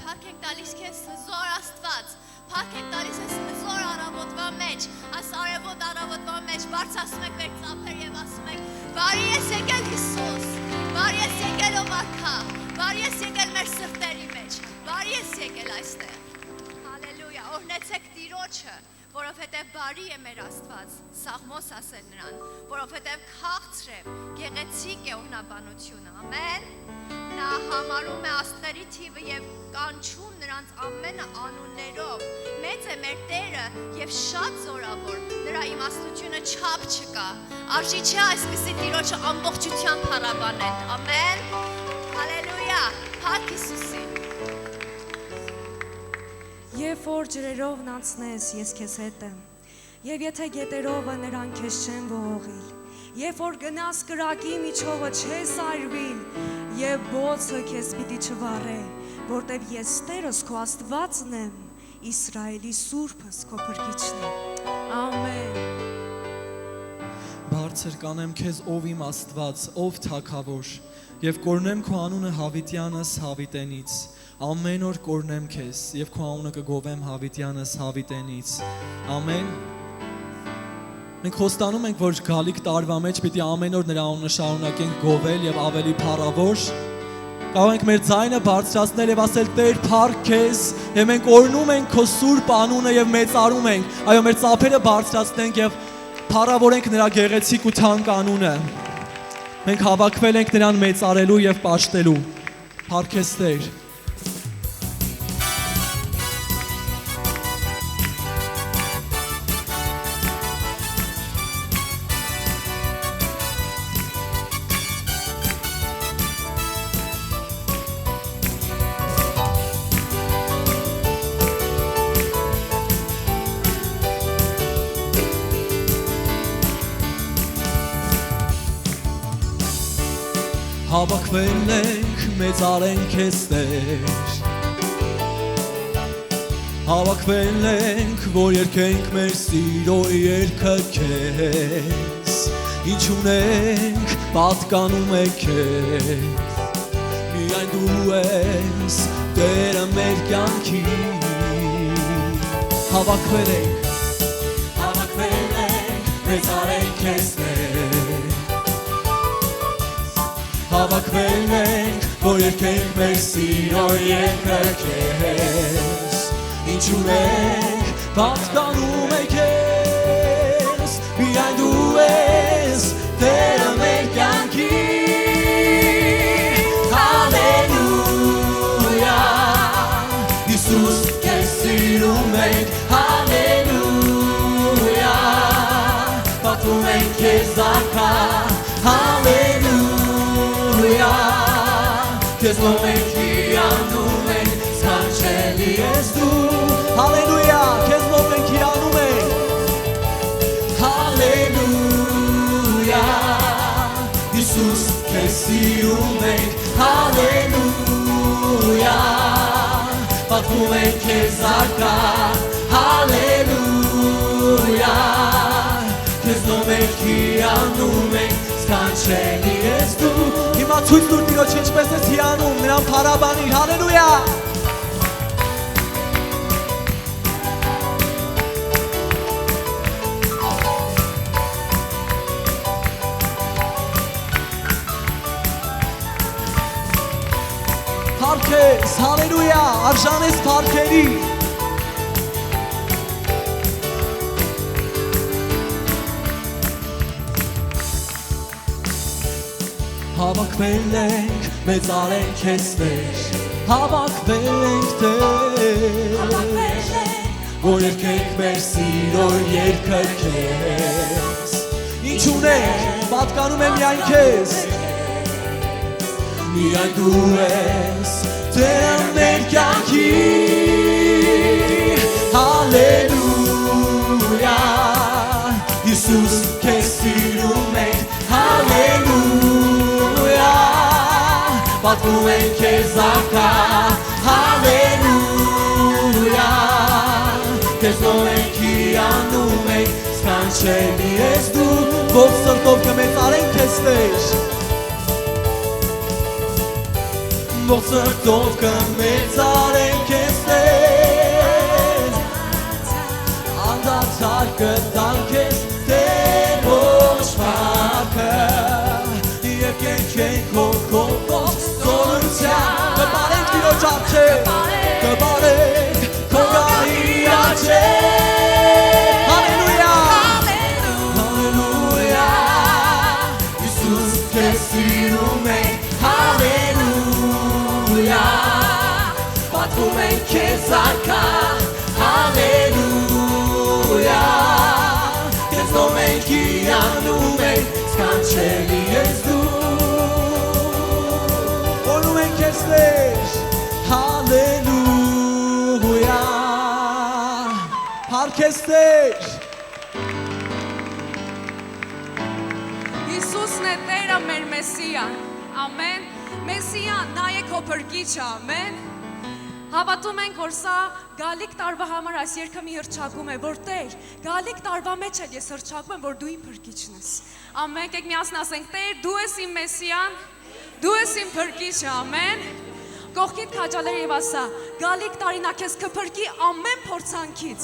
Փառք ենք տալիս քեզ հզոր Աստված, փառք ենք տալիս այս հզոր առավոտվա մեջ, այս արևոտ առավոտվա մեջ, բարձրացնում ենք մեր ծափեր եւ ասում ենք. Բարի ես եկել Հիսուս, բարի ես եկել ով արքա, բարի ես եկել մեր սրտերի մեջ, բարի ես եկել այստեղ։ Հալելույա, օրհնեցեք Տիրոջը, որովհետև բարի է մեր Աստված, Սաղմոս ասել նրան, որովհետև քաղցր է, գեղեցիկ է օրհնաբանությունը, ամեն։ Նա համարում է աստղերի թիվը եւ կանչում նրանց ամեն անուններով։ Մեծ է մեր Տերը եւ շատ զորավոր, նրա իմաստությունը չափ չկա։ Արժի չէ այսպիսի Տիրոջը ամբողջությամբ փառաբանել։ Ամեն։ Հալելույա։ Փառք Հիսուսին։ Երբ որ ջրերով անցնես, ես քեզ հետ եմ, եւ եթե գետերովը նրան քեզ չեն ողողիլ, երբ որ գնաս կրակի միջովը չես այրվիլ, եւ բոցը քեզ պիտի չվառե, որտեւ ես Տերս քո Աստվածն եմ, Իսրայելի Սուրբս քո Փրկիչն եմ։ Ամեն։ Բարձր կանեմ քեզ ով իմ Աստված, ով Թագավոր, եւ կորնեմ քո անունը հավիտյանս հավիտենից։ Ամեն օր կորնեմ քեզ եւ քո անունը կգովեմ հավիտյանս հավիտենից։ Ամեն։ Մենք խոստանում ենք, որ գալիք տարվա մեջ պիտի ամեն օր նրա անունը շարունակենք գովել եւ ավելի փառավոր։ Կարող ենք մեր ձայնը բարձրացնել եւ ասել Տեր փառք քեզ, եւ մենք օրհնում ենք քո սուրբ անունը եւ մեծարում ենք։ Այո, մեր ծափերը բարձրացնենք եւ փառավորենք նրա գեղեցիկ ու թանկ անունը։ Մենք հավաքվել ենք նրան մեծարելու եւ պաշտելու։ Փառք քեզ Տեր։ Հավաքվել ենք, մեծարենք քեզ Տեր։ Հավաքվել ենք, որ երգենք մեր սիրո երգը քեզ։ Ինչ ունենք, պատկանում է քեզ։ Միայն դու ես Տերը մեր կյանքի։ Հավաքվել ենք, մեծարենք քեզ Տեր։ Հավաքվել ենք, որ երգենք մեր սիրո երգը քեզ։ Ինչ ունենք, պատկանում է քեզ։ Միայն դու ես Տերը մեր կյանքի։ Հալելույա, Հիսուս քեզ սիրում ենք։ Հալելույա, պատվում ենք քեզ արքա։ Հալելույա, քեզ նոմենք հիանում ենք, սքանչելի ես դու։ Հալելույա, քեզ նոմենք հիանում ենք։ Հալելույա, Հիսուս քեզ սիրում ենք։ Հալելույա, պատվում ենք քեզ արքա։ Հալելույա, քեզ նոմենք հիանում ենք, սքանչելի ես դու։ Հիմա ցույց տուր Տիրոջ ինչպես ես հիանում, նրան փառաբանիր, հալելույա։ Փառք ես, հալելույա, արժան ես փառքերի։ Հավաքվել ենք, մեծարենք քեզ Տեր։ Հավաքվել ենք Տեր, որ երգենք մեր սիրո երգը քեզ։ Ինչ ունենք, պատկանում է միայն քեզ։ Միայն դու ես Տերը մեր կյանքի։ Հալելույա, Հիսուս քեզ սիրում ենք։ Հալելույա, պատվում ենք քեզ արքա։ Հալելույա, քեզ նոմենք հիանում ենք, սքանչելի ես դու։ Ով սրտով կմեծարենք քեզ Տեր, ով սրտով կմեծարենք քեզ Տեր, անդադար կտանք քեզ Տեր ողջ փառքը, երգենք քո գոհության, կպարենք Տիրոջ առջև, կպարենք քո գահի առջև։ Հալելույա, հալելույա, Հիսուս քեզ սիրում ենք։ Հալելույա, արքա Հալելույա Քեզ նոր մենք հիանում ենք սքանչելի ես դու Որում ենք քեզ Տեր Հալելույա Փառք քեզ Տեր Հիսուսն է Տերը մեր Մեսիան, ամեն, Մեսիան, նա է քո փրկիչը, ամեն, հավատում ենք, որ սա գալիք տարվա համար այս երգը մի հռչակում է, որ Տեր, գալիք տարվա մեջ էլ ես հռչակում եմ, որ դու իմ փրկիչն ես, ամեն, կեք միասին ասենք, Տեր, դու ես իմ Մեսիան, դու ես իմ փրկիչը, ամեն, կողքիդ քաջալեր եւ ասա, գալիք տարին նա քեզ կփրկի ամեն փորձանքից,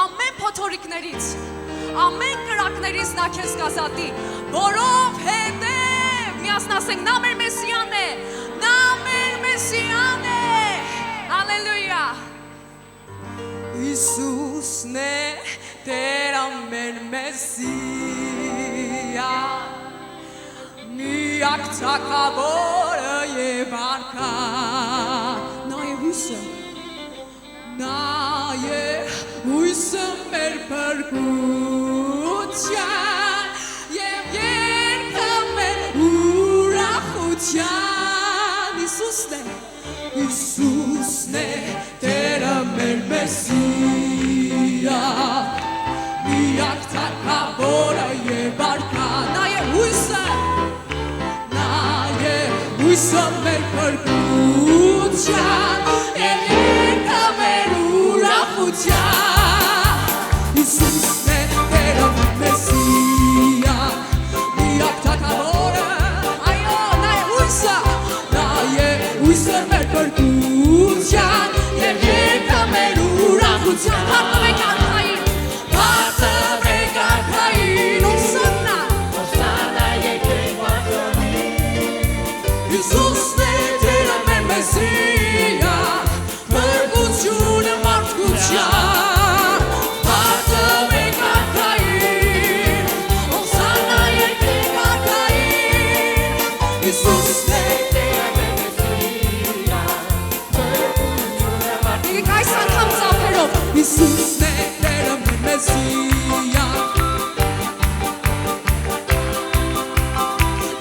ամեն փոթորիկներից, ամեն կրակներից նա քեզ կազատի, որով հետև, միասին ասենք, նա մեր Մեսիան է, նա մեր Մեսիան է, հալելույա, Հիսուսն է Տեր ամեն Մեսիան, միակ թագավորը եւ արքա, նա է հույսը, նա է հույսը մեր փրկության եւ երգը մեր ուրախության Հիսուսն է Տերը մեր Մեսիա միակ թագավորը եւ արքա նա է հույսը մեր փրկության եւ երգը մեր ուրախության Հիսուսն է Տերը մեր Մեսիա միակ թագավորը այո նա է հույսը մեր փրկության եւ երգը մեր ուրախության Փառք արքային Փառք արքային Հոսաննա եկեք Հիսուսն է Տերը մեր Մեսիա փրկությունը մարդկության Փառք արքային Հոսաննա եկեք արքային Հիսուսն է Տերը մեր Մեսիա փրկությունը մարդկության Այս անգամ ծափերով Հիսուսն է Տերը մեր Մեսիա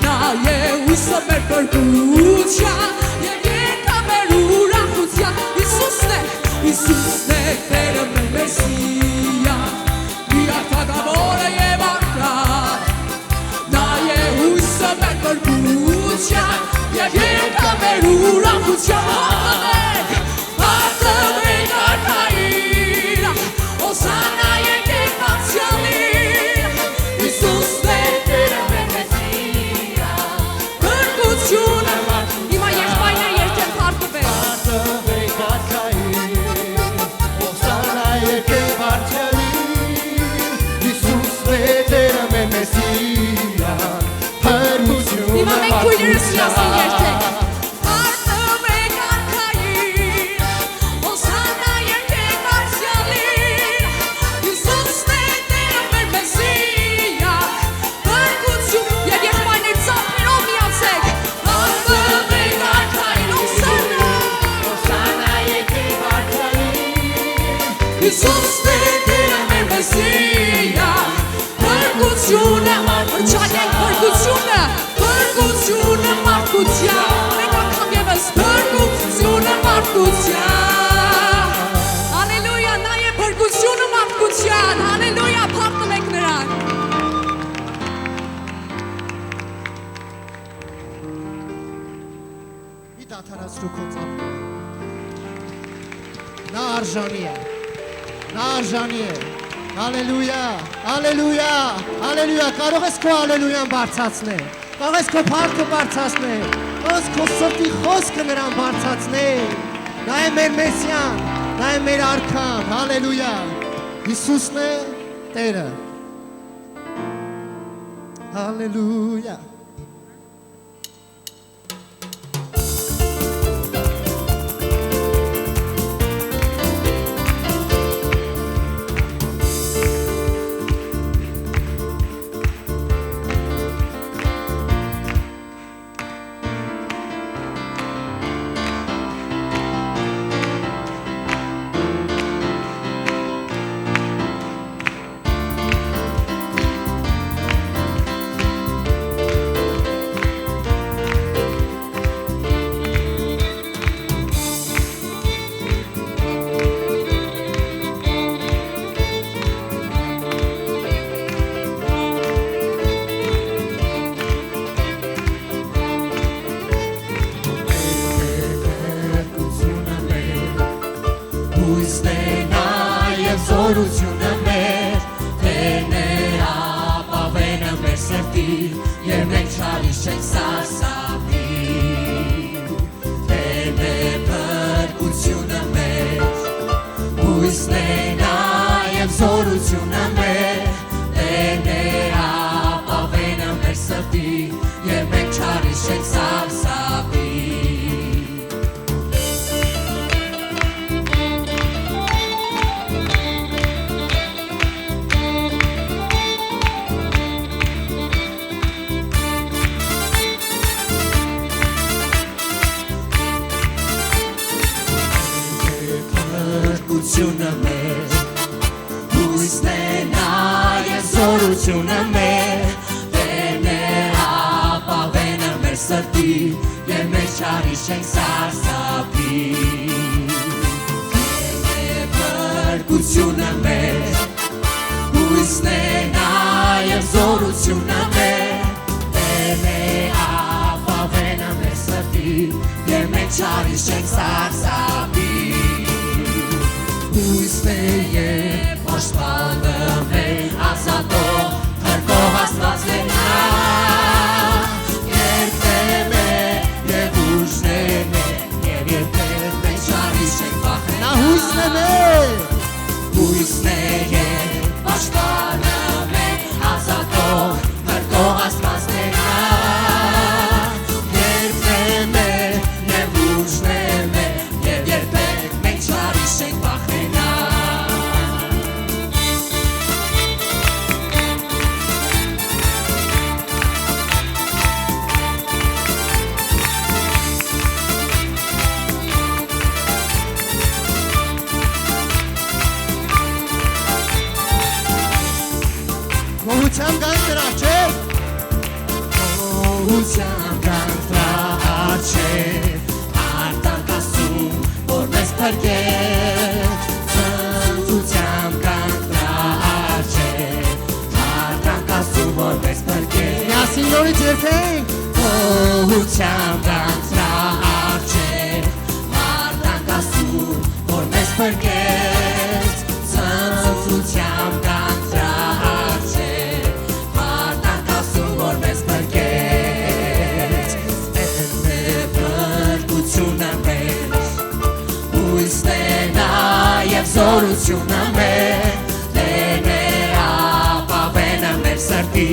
Նա է հույսը մեր փրկության եւ երգը մեր ուրախության Հիսուսն է Տերը մեր Մեսիա միակ թագավորը եւ արքա Նա է հույսը մեր փրկության եւ երգը մեր ուրախության Փառք արքային Հոսաննա եկեք բարձրալին Հիսուսն է Տերը մեր Մեսիա փրկությունը Հիմա եղբայրներ երկեն փառքվեք Փառք արքային Հոսաննա եկեք բարձրալին Հիսուսն է Տերը մեր Մեսիա փրկությունը Հիմա մենք քույրերս միասին երկենք Փառք արքային Հոսաննա եկեք բարձրալին Հիսուսն է Տերը մեր Մեսիա փրկություն եւ եղբայրներ ծափերով միացեք Փառք արքային Հոսաննա Հոսաննա եկեք բարձրալին Հիսուսն է Տերը մեր Մեսիա փրկությունը հռչակենք փրկությունը մարդկության մեկ անգամ եւս փրկությունը մարդկության Հալելույա նա է փրկությունը մարդկության հալելույա փառք տվեք նրան Մի դադարացրու քո ծափը Նա արժանի է Հալելույա Հալելույա Հալելույա կարող ես քո հալելույան բարձրացնել Կարող ես քո փառքը բարձրացնել Կարող ես քո սրտի խոսքը նրան բարձրացնել Նա է մեր Մեսիան Նա է մեր արքան Հալելույա Հիսուսն է Տերը Հալելույա չարի շենք սարսափի Փրկությունը մեր հույսն է նաև զորությունը մեր Տերն է ապավենը մեր սրտի և մեր չարի շենք սարսափի Փրկությունը մեր հույսն է նաև զորությունը մեր Տերն է ապավենը մեր սրտի և մեր չարի շենք սարսափի Հույսն է և պաշտպանը մեր ազատող փրկող Աստված է նա Երբեմ է և ուժն է մեր և երբեք մեր չարի շենք վախենա Նա հույսն է մեր Հույսն է և պաշտպանը մեր ազատող փրկող Աստված է նա Երբեմ է և ուժն է մեր և երբեք մեր չարի շենք վախենա Գոհությամբ գանք դրա չէ Գոհությամբ գանք դրա չէ Արտանք Աստծուն որ մեզ փրկեց Ցնծությամբ գանք դրա չէ Արտանք Աստծուն որ մեզ փրկեց Միասին նորից երգենք Գոհությամբ գանք դրա չէ Արտանք Աստծուն որ մեզ փրկեց Ցնծությամբ գանք դրա Զորությունը մեր Տերն է ապավենը մեր սրտի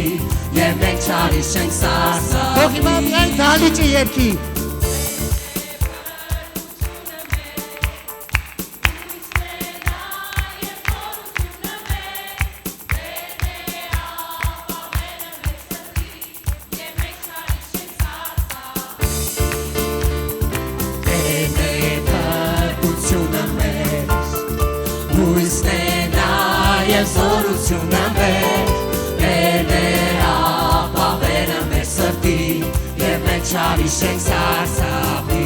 և մենք չարի շենք սարսափի Թող հիմա միայն դալիճը երգի Հույսն է նաև զորությունը մեր Տերն է ապավենը մեր սրտի և մենք չարի շենք սարսափի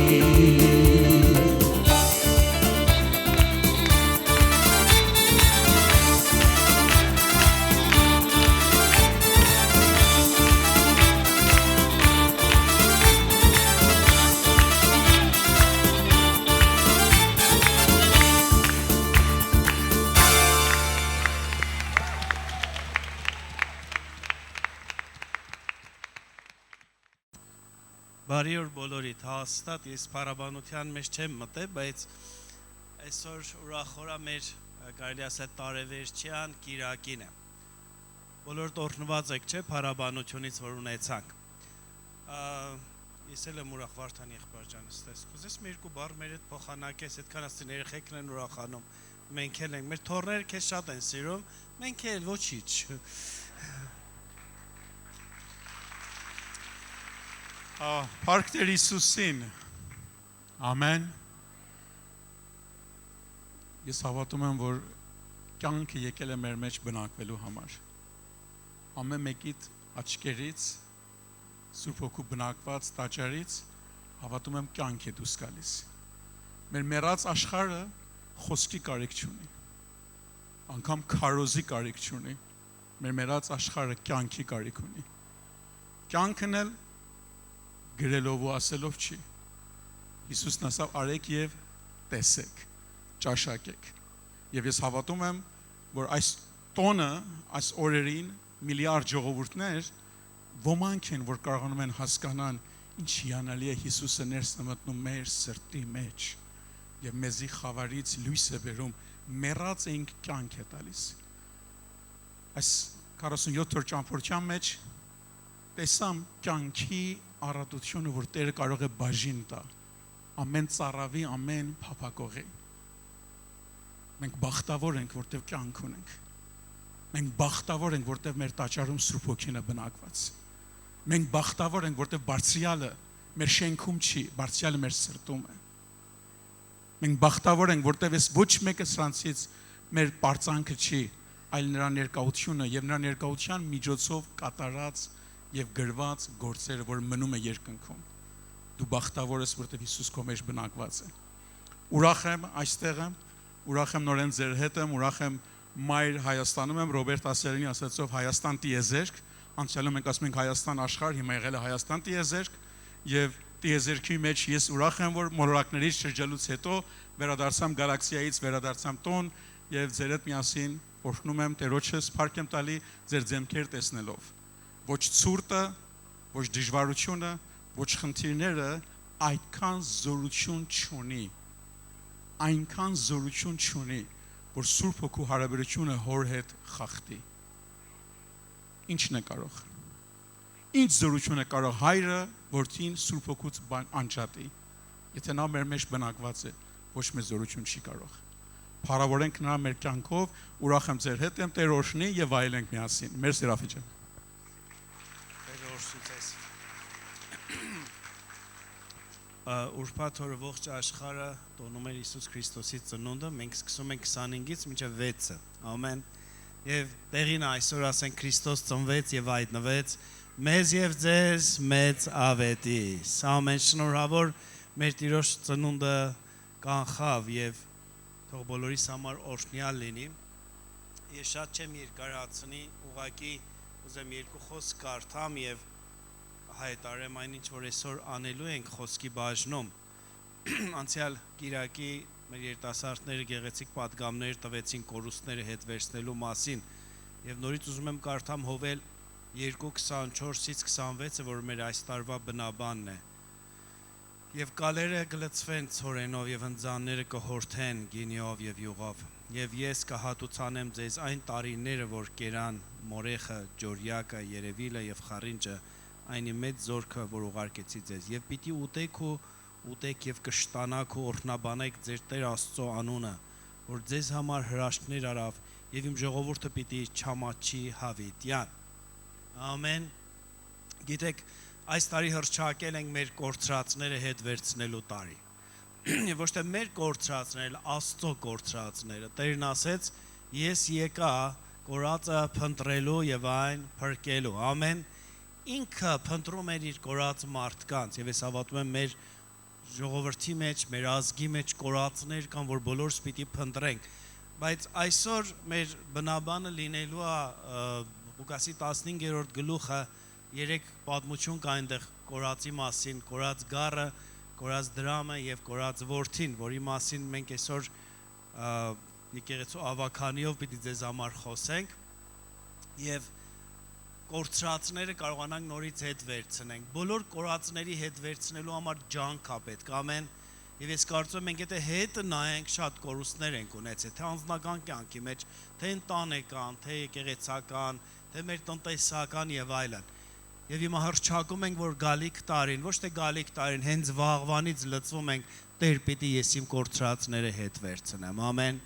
Բարի օր բոլորիդ, հաստատ ես փառաբանության մեջ չեմ մտել, բայց այսօր ուրախորա մեր կարելի ասել տարեվերջյան կիրակին է։ Բոլորդ օրհնված եք, չէ, փառաբանությունից, որ ունեցանք։ Ես էլ եմ ուրախ Վարդան եղբայր ջանս, կուզես մի երկու բառ մեր հետ փոխանակես, այդքան ասեն երեխեքն են ուրախանում, մենք էլ ենք, մեր թոռները քեզ շատ են սիրում, մենք էլ ոչինչ։ Փառք Տեր Հիսուսին, ամեն, ես հավատում եմ, որ կյանքը եկել է մեր մեջ բնակվելու համար, ամեն մեկիդ աչկերից, Սուրբ Հոգու բնակված տաճարից, հավատում եմ կյանք է դուրս գալիս, մեր մեռած աշխարհը խոսքի կարիք չունի, անգամ քարոզի կարիք չունի, մեր մեռած աշխարհը կյանքի կարիք ունի, կյանքն էլ գրելով ու ասելով չի, Հիսուսն ասավ արեք և տեսեք, ճաշակեք, և ես հավատում եմ, որ այս տոնը, այս օրերին միլիարդ ժողովուրդներ ոմանք են, որ կարողանում են հասկանան ինչ հիանալի է Հիսուսը ներս մտնում մեր սրտի մեջ և մեզի խավարից լույս է բերում, մեռած էինք կյանք է տալիս։ Այս 47 օր ճամփորդության մեջ տեսամ կյանքի առատությունը, որ Տերը կարող է բաժին տա ամեն ծառավի, ամեն փափակողի։ Մենք բախտավոր ենք, որտեղ կյանք ունենք։ Մենք բախտավոր ենք, որտեղ մեր տաճարում Սուրբ Հոգին է բնակված։ Մենք բախտավոր ենք, որտեղ Բարձրյալը մեր շենքում չի, Բարձրյալը մեր սրտում է։ Մենք բախտավոր ենք, որտեղ ես ոչ մեկը սրանցից մեր պարծանքը չի, այլ նրա ներկայությունը եւ նրա ներկայության միջոցով կատարած եւ գրված գործերը, որ մնում է երկնքում։ Դու բախտավոր ես, որտեղ Հիսուս քո մեջ բնակված է։ Ուրախ եմ այստեղ եմ, ուրախ եմ նորեն ձեր հետ եմ, ուրախ եմ մայր Հայաստանում եմ, Ռոբերտ Ասելյանի ասածով Հայաստան տիեզերք, անցյալում մենք ասում ենք Հայաստան աշխարհ, հիմա եղել է Հայաստան տիեզերք եւ տիեզերքի մեջ ես ուրախ եմ, որ մոլորակներից շրջելուց հետո վերադարձամ գալաքսիայից, վերադարձամ տուն եւ ձեր հետ միասին օրհնում եմ Տերոջս, փառք եմ տալի ձեր ձեռքեր տեսնելով։ Ոչ ցուրտը, ոչ դժվարությունը, ոչ խնդիրները այդքան զորություն չունի, այնքան զորություն չունի, որ Սուրբ Հոգու հարաբերությունը հոր հետ խախտի։ Ինչն է կարող։ Ինչ զորություն է կարող հայրը որդին Սուրբ Հոգուց անջատի։ Եթե նա մեր մեջ բնակված է, ոչ մի զորություն չի կարող։ Փառավորենք նրա մեր կյանքով, ուրախ եմ ձեր հետ եմ, Տեր օրհնի եւ այլենք միասին։ Մեր Սիրաֆի ջան։ Տեր օրհնի։ Ուրբաթ օրը ողջ աշխարհը տոնում էր Հիսուս Քրիստոսի ծնունդը, մենք սկսում ենք 25-ից մինչև 6-ը։ Ամեն։ Եվ տեղին այսօր ասենք Քրիստոս ծնվեց եւ հայտնվեց մեզ եւ ձեզ մեծ ավետիս։ Ամեն շնորհավոր մեր Տիրոջ ծնունդը կանխավ եւ թող բոլորիս համար օրհնյալ լինի։ Ես շատ չեմ երկարացնի, ուղղակի ուզեմ երկու խոսք կարդամ եւ հայտարարեմ այն ինչ որ այսօր անելու ենք խոսքի բաժնում։ Անցյալ Կիրակի մեր երիտասարդները գեղեցիկ պատգամներ տվեցին կորուստները հետ վերցնելու մասին եւ նորից ուզում եմ կարդամ Հովել 2:24-ից 26-ը, որ մեր այս տարվա բնաբանն է։ Եվ կալերը գլցվեն ցորենով եւ ընձանները կհորթեն գինիով եւ յուղով։ Եվ ես կհատուցանեմ ձեզ այն տարիները, որ կերան մորեխը, ջորյակը, երևիլը եւ խարինջը, այնի մեծ զորքը, որ ուղարկեցի ձեզ, եւ պիտի ուտեք եւ կշտանաք ու օրհնաբանեք ձեր Տեր Աստծո անունը, որ ձեզ համար հրաշքներ արավ եւ իմ ժողովուրդը պիտի չամաչի հավիտյան։ Ամեն։ Գիտեք, այս տարի հռչակել ենք մեր կորցրածները հետ վերցնելու տարի։ Եվ ոչ թե մեր կորցրածները, Աստծո կորցրածները։ Տերն ասեց, ես եկա կորածը փնտրելու եւ այն փրկելու։ Ամեն։ Ինքը փնտրում էր իր կորած մարդկանց եւ ես հավատում եմ մեր ժողովրդի մեջ, մեր ազգի մեջ կորածներ կան, որ բոլորս պիտի փնտրենք։ Բայց այսօր մեր բնաբանը լինելու է Ղուկասի 15-րդ գլուխը 3 պատմություն կա այնտեղ կորածի մասին, կորած գառը, կորած դրամը եւ կորած որդին, որի մասին մենք այսօր եկեղեցու ավականիով պիտի ձեզ համար խոսենք եւ կորցրածները կարողանանք նորից հետ վերցնենք։ Բոլոր կորածների հետ վերցնելու համար ջանք է պետք, ամեն։ Եվ ես կարծում եմ մենք եթե հետը նայենք շատ կորուստներ ենք ունեցել, թե անձնական կյանքի մեջ, թե ընտանեկան, թե եկեղեցական, թե մեր տնտեսական եւ այլն։ Եվ հիմա հռչակում ենք, որ գալիք տարին, ոչ թե գալիք տարին, հենց վաղվանից լծվում ենք, Տեր պիտի ես իմ կորցրածները հետ վերցնեմ, ամեն։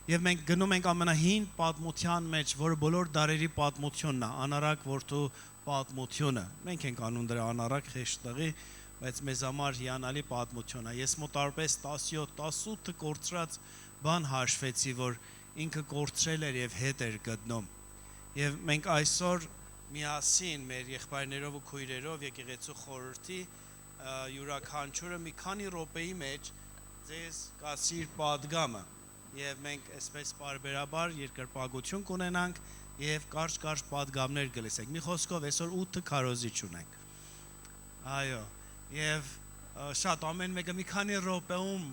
Եվ մենք գնում ենք ամենահին պատմության մեջ, որը բոլոր դարերի պատմությունն է, անարակ որդու պատմությունը։ Մենք ենք անում դրա անարակ խեշտղի, բայց մեզ համար հիանալի պատմություն է։ Ես մոտարպես 17-18 կորցրած բան հաշվեցի, որ ինքը կորցրել էր եւ հետ էր գտնում։ Եվ մենք այսօր միասին մեր եղբայրներով ու քույրերով եկեղեցու խորհրդի յուրաքանչյուրը մի քանի րոպեի մեջ ձեզ կասիր պատգամը եւ մենք այսպես բարբերաբար երկրպագություն կունենանք եւ կարճ պատգամներ կլսենք։ Մի խոսքով այսօր 8 քարոզիչ ունենք։ Այո, եւ շատ ամեն մեկը մի քանի րոպեում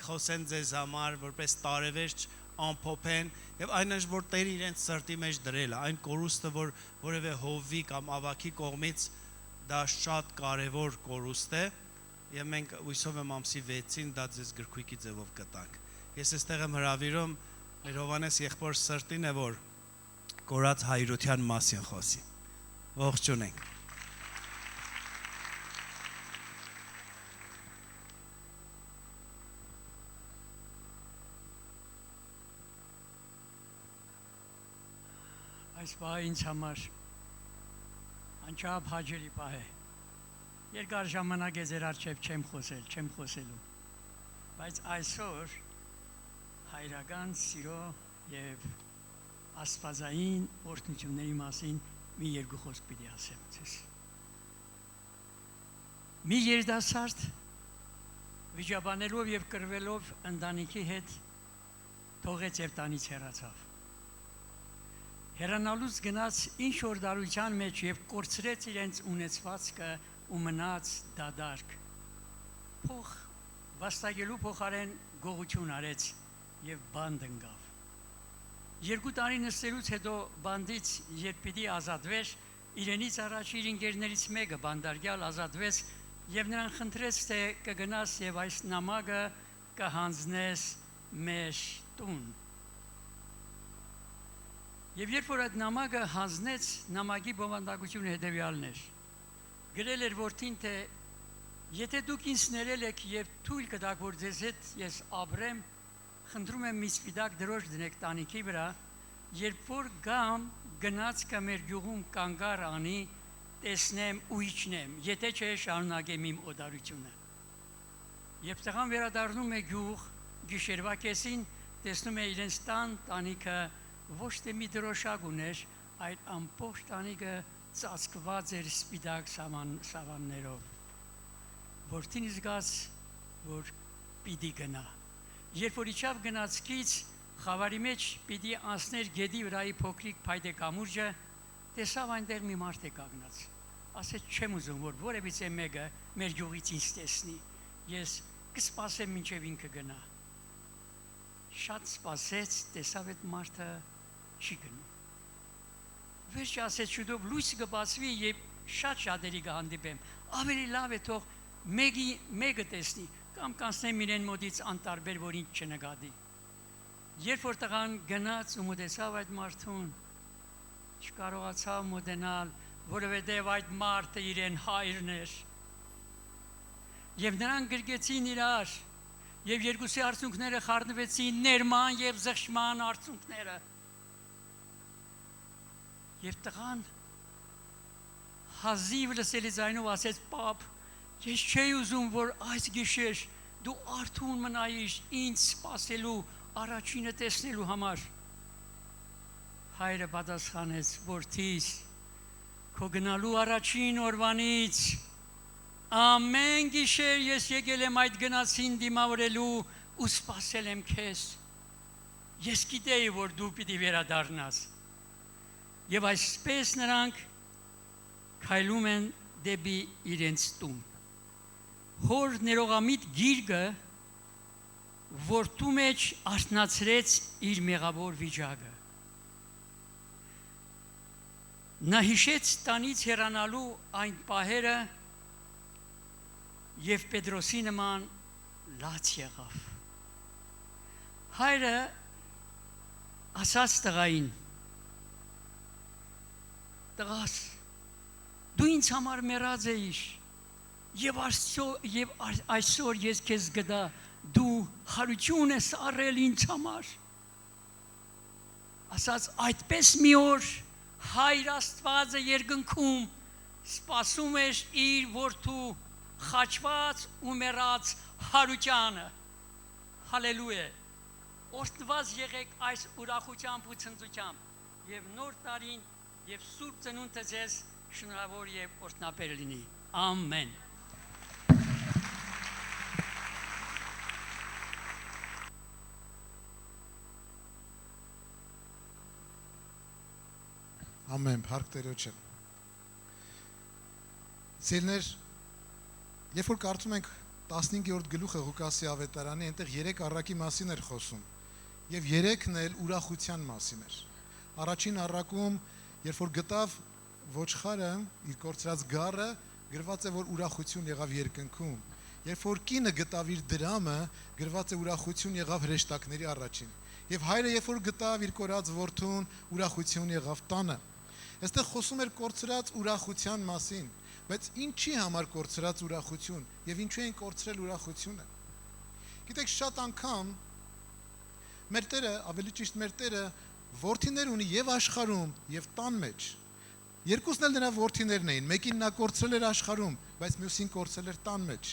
խոսեն ձեզ համար, որպես տարեվերջ ամփոփեն եւ այն ինչ որ Տերը իրենց սրտի մեջ դրել է, այն կորուստը, որ որևէ հովվի կամ ավակի կողմից դա շատ կարեւոր կորուստ է եւ մենք հույսով եմ ամսի 6-ին դա ձեզ գրքույկի ձևով կտանք։ Ես այստեղ եմ հրավիրում մեր Հովանես եղբոր սրտին է, որ կորած հայրության մասին խոսի։ Ողջունենք։ այս բահը ինձ համար անչափ հաճելի բահ է։ Երկար ժամանակ է ձեր առջև չեմ խոսելու, բայց այսօր հայրական սիրո եւ աստվածային օրհնությունների մասին մի երկու խոսք պիտի ասեմ ձեզ։ Մի երիտասարդ վիճաբանելով եւ կռվելով ընտանիքի հետ թողեց եւ տանից հեռացավ։ Հեռանալուց գնաց ինչ որ դարության մեջ եւ կորցրեց իրենց ունեցվածքը ու մնաց դադարք։ Փող վաստակելու փոխարեն գողություն արեց եւ բանդ ընկավ։ 2 տարի նստելուց հետո բանդից երբ պիտի ազատվեր, իրենից առաջ իր ընկերներից մեկը բանդարգյալ ազատվեց եւ նրան խնդրեց, թե կգնաս եւ այս նամակը կհանձնես մեր տուն։ Եվ երբ որ այդ նամակը հանձնեց, նամակի բովանդակությունը հետևյալն էր։ Գրել էր որդին, թե եթե դուք ինձ ներել եք եւ թույլ կտաք, որ ձեզ հետ ես ապրեմ, խնդրում եմ մի սպիտակ դրոշ դնեք տանիքի վրա, երբ որ գամ գնացքը մեր գյուղում կանգար անի, տեսնեմ ու իջնեմ, եթե չէ շարունակեմ իմ օդարությունը։ Երբ տղան վերադառնում է գյուղ, գիշերվա կեսին տեսնում է իրենց տանիքը ոչ թե մի դրոշակ ուներ, այլ ամբողջ տանիքը ծածկված էր սպիտակ սավաններով։ Որդին զգաց, որ պիտի գնա։ Երբ որ իջավ գնացքից, խավարի մեջ պիտի անցներ գետի վրայի փոքրիկ փայտե կամուրջը, տեսավ այնտեղ մի մարդ է կանգնած։ Ասեց, չեմ ուզում, որ որևիցե մեկը մեր գյուղից ինձ տեսնի։ Ես կսպասեմ մինչև ինքը գնա։ Շատ սպասեց, տեսավ այդ մարդը չի գնում։ Վերջը ասեց, շուտով լույսը կբացվի եւ շատ շատերի կհանդիպեմ։ Ավելի լավ է թող մեկը տեսնի, կամ կանցնեմ իրեն մոտից անտարբեր, որ ինձ չնկատի։ Երբ որ տղան գնաց ու մոտեցավ այդ մարդուն, չկարողացավ մոտենալ, որովհետև այդ մարդը իրեն հայրն էր։ Եվ նրանք գրկեցին իրար, եւ երկուսի արցունքները խառնվեցին, ներման եւ զղջման արցունքները։ Եվ տղան հազիվ լսելի ձայնով ասեց, պապ, ես չէի ուզում, որ այս գիշեր դու արթուն մնայիր ինձ սպասելու, առաջինը տեսնելու համար։ Հայրը պատասխանեց, որդիս, քո գնալու առաջին օրվանից ամեն գիշեր ես եկել եմ այդ գնացին դիմավորելու ու սպասել եմ քեզ։ Ես գիտեի, որ դու պիտի վերադառնաս։ Եվ այսպես նրանք քայլում են դեպի իրենց տուն։ Հոր ներողամիտ գիրկը որդու մեջ արթնացրեց իր մեղավոր վիճակը։ Նա հիշեց տանից հեռանալու այն պահերը եւ Պետրոսի նման լաց եղավ։ Հայրը ասաց տղային. տղաս, դու ինձ համար մեռած էիր եւ այսօր ես քեզ գտա, դու հարություն ես առել ինձ համար։ Ասաց այդպես մի օր Հայր Աստվածը երկնքում սպասում էր իր որդու խաչված ու մեռած հարությանը։ Հալելույա։ Օրհնված եղեք այս ուրախությամբ ու ցնծությամբ եւ նոր տարին եւ սուրբ ծնունդը ձեզ շնորհավոր եւ օրհնապեր լինի։ Ամեն։ Ամեն, փառք Տերոջը։ Սիրներ, երբ որ կարդում ենք 15-րդ գլուխը Ղուկասի ավետարանի, այնտեղ 3 առակի մասին էր խոսում, եւ 3-ն էլ ուրախության մասին էր։ Առաջին առակում, երբ որ գտավ ոչխարը, իր կորցրած գառը, գրված է, որ ուրախություն եղավ երկնքում։ Երբ որ կինը գտավ իր դրամը, գրված է ուրախություն եղավ հրեշտակների առաջին։ Եվ հայրը երբ որ գտավ իր կորած որդուն, ուրախություն եղավ տանը։ Այստեղ խոսում էր կորցրած ուրախության մասին, բայց ինչի համար կորցրած ուրախություն եւ ինչու են կորցրել ուրախությունը։ Գիտեք, շատ անգամ մեր Տերը, ավելի ճիշտ մեր Տերը որդիներ ունի եւ աշխարհում եւ տան մեջ։ Երկուսն էլ նրա որդիներն էին, մեկին նա կորցրել էր աշխարհում, բայց մյուսին կորցրել էր տան մեջ։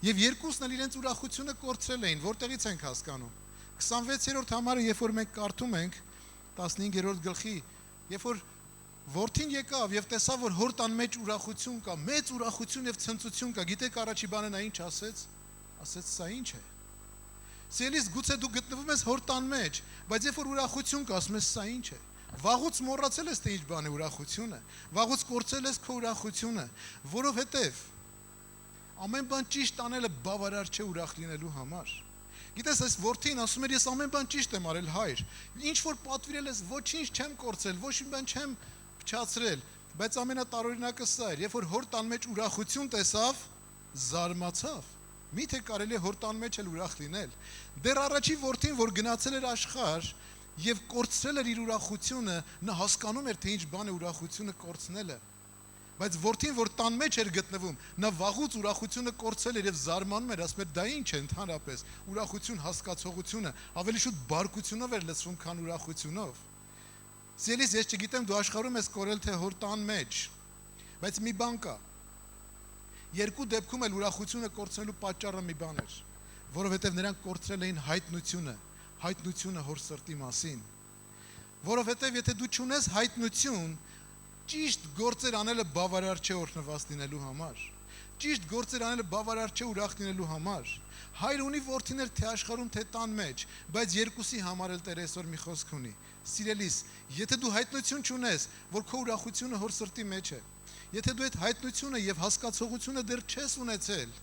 Եվ երկուսն էլ իրենց ուրախությունը կորցրել էին, որտեղից ենք հասկանում։ 26-րդ համարը, երբ որ մենք կարդում ենք 15-րդ գլխի, երբ որ որդին եկավ եւ տեսավ, որ հոր տան մեջ ուրախություն կա, մեծ ուրախություն եւ ցնծություն կա, գիտեք առաջի բանը նա ինչ ասեց։ Ասեց սա ինչ է։ Սիրելիս, գուցե դու գտնվում ես հոր տան մեջ, բայց երբ որ ուրախություն կա, ասում ես սա ինչ է։ Վաղուց մոռացել ես թե ինչ բան է ուրախությունը, վաղուց կորցրել ես քո ուրախությունը, որովհետև ամեն բան ճիշտ անելը բավարար չէ ուրախ լինելու համար։ Գիտես, այս որդին ասում էր, ես ամեն բան ճիշտ եմ արել, հայր։ Ինչ որ պատվիրել ես, ոչինչ չեմ կորցրել, ոչ մի բան չեմ փչացրել, բայց ամենատարօրինակը սա էր, երբ որ հոր տան մեջ ուրախություն տեսավ, զարմացավ։ Միթե կարելի է հոր տան մեջ էլ ուրախ լինել։ Դեռ առաջի որդին, որ գնացել էր աշխարհ եւ կորցրել էր իր ուրախությունը, նա հասկանում էր, թե ինչ բան է ուրախությունը կորցնելը։ Բայց որդին, որ տան մեջ էր գտնվում, նա վաղուց ուրախությունը կորցրել էր եւ զարմանում էր, ասում էր, դա ինչ է ընդհանրապես, ուրախություն, հասկացողությունը, ավելի շուտ բարկությունով էր լցվում, քան ուրախությունով։ Սիրելիս, ես չգիտեմ դու աշխարհում ես կորել թե հոր տան մեջ, բայց մի բան կա։ Երկու դեպքում էլ ուրախությունը կորցնելու պատճառը մի բան էր, որովհետեւ նրանք կորցրել էին հայտնությունը հոր սրտի մասին։ Որովհետև եթե դու չունես հայտնություն, ճիշտ գործեր անելը բավարար չէ օրհնված լինելու համար։ Ճիշտ գործեր անելը բավարար չէ ուրախ լինելու համար։ Հայր ունի որդիներ թե աշխարհում, թե տան մեջ, բայց երկուսի համար էլ Տեր այսօր մի խոսք ունի։ Սիրելիս, եթե դու հայտնություն չունես, որ քո ուրախությունը հոր սրտի մեջ է, եթե դու այդ հայտնությունը եւ հասկացողությունը դեռ չես ունեցել,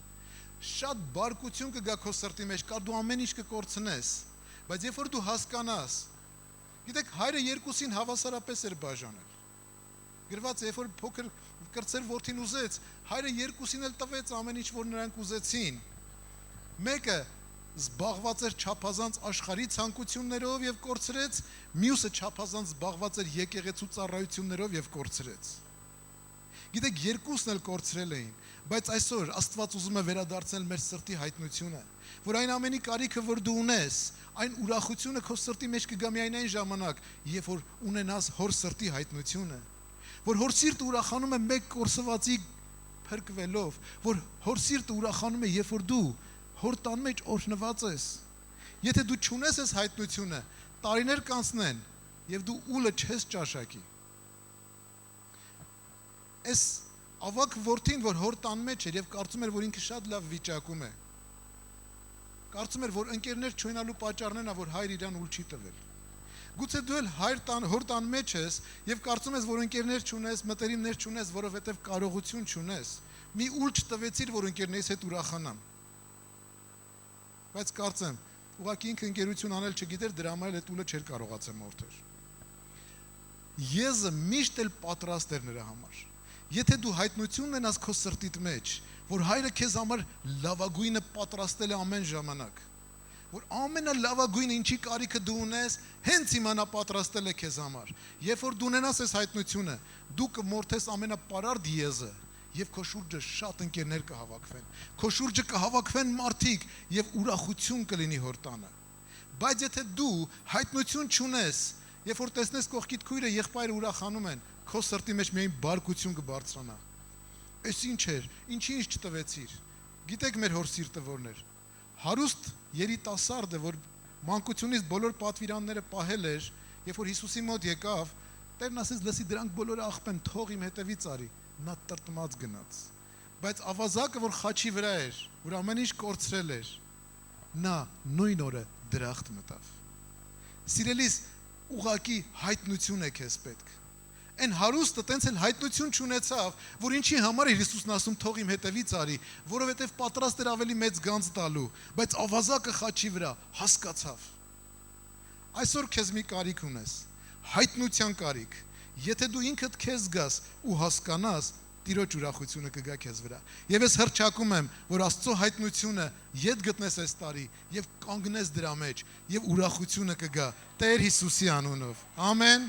շատ բարկություն կգա քո սրտի մեջ, կա դու ամեն ինչ կկորցնես, բայց երբ որ դու հասկանաս, գիտեք, հայրը երկուսին հավասարապես էր բաժանել։ Գրված է, երբ որ փոքր կրտսեր որդին ուզեց, հայրը երկուսին էլ տվեց ամեն ինչ, որ նրանք ուզեցին։ Մեկը զբաղված էր չափազանց աշխարհի ցանկություններով եւ կորցրեց, մյուսը չափազանց զբաղված էր եկեղեցու ծառայություններով եւ կորցրեց։ Գիտեք, երկուսն էլ կորցրել էին, բայց այսօր Աստված ուզում է վերադարձնել մեր սրտի հայտնությունը, որ այն ամենի կարիքը, որ դու ունես, այն ուրախությունը քո սրտի մեջ կգա միայն այն ժամանակ, երբ որ ունենաս հոր սրտի հայտնությունը, որ հոր սիրտը ուրախանում է մեկ կորսվածի փրկվելով, որ հոր սիրտը ուրախանում է, երբ որ դու հոր տան մեջ օրհնված ես։ Եթե դու չունես այս հայտնությունը, տարիներ կանցնեն եւ դու ուլը չես ճաշակի։ Այս ավակ որդին, որ հոր տան մեջ էր եւ կարծում էր, որ ինքը շատ լավ վիճակում է, կարծում էր, որ ընկերներ չունենալու պատճառն է, որ հայր իրան ուլ չի տվել։ Գուցե դու էլ հոր տան մեջ ես եւ կարծում ես, որ ընկերներ չունես, մտերիմներ չունես, որովհետեւ կարողություն չունես։ Մի ուլ չտվեցիր, որ ընկերներիս հետ ուրախանան։ Բայց կարծեմ, ուղղակի ինքը ընկերություն անել չգիտեր, դրա համար էլ այդ ուլը չէր կարողացել մորթել։ Եզը միշտ էլ պատրաստ էր նրա համար։ Եթե դու հայտնություն ունենաս քո սրտիդ մեջ, որ հայրը քեզ համար լավագույնը պատրաստել է ամեն ժամանակ, որ ամենալավագույնը ինչի կարիքը դու ունես, հենց իմանա պատրաստել է քեզ համար։ Երբ որ դու ունենաս այս հայտնությունը, դու կմորթես ամենապարարտ եզը եւ քո շուրջը շատ ընկերներ կհավաքվեն։ Քո շուրջը կհավաքվեն մարդիկ եւ ուրախություն կլինի հոր տանը։ Բայց եթե դու հայտնություն չունես, երբ որ տեսնես կողքիդ քույրը եղբայրը ուրախանում են, քո սրտի մեջ միայն բարկություն կբարձրանա։ Էս ինչ էր, ինչի ինչ չտվեցիր։ Գիտեք մեր հոր սիրտը որն էր։ Հարուստ երիտասարդը, որ մանկությունից բոլոր պատվիրանները պահել էր, երբ որ Հիսուսի մոտ եկավ, Տերն ասեց, լսի, դրանք բոլորը աղբեն, թող իմ հետևից արի, նա տրտմած գնաց։ Բայց ավազակը, որ խաչի վրա էր, որ ամեն ինչ կորցրել էր, նա նույն օրը դրախտ մտավ։ Սիրելիս, ուղակի հայտնություն է քեզ պետք։ Այն հարուստը տենց էլ հայտնություն չունեցավ, որ ինչի համար է Հիսուսն ասում թող իմ հետևից արի, որովհետև պատրաստ էր ավելի մեծ գանձ տալու, բայց ավազակը խաչի վրա հասկացավ։ Այսօր քեզ մի կարիք ունես, հայտնության կարիք։ Եթե դու ինքդ քեզ գաս ու հասկանաս, Տիրոջ ուրախությունը կգա քեզ վրա։ Եվ ես հռչակում եմ, որ Աստծո հայտնությունը ետ գտնես այս տարի եւ կանգնես դրա մեջ եւ ուրախությունը կգա Տեր Հիսուսի անունով։ Ամեն։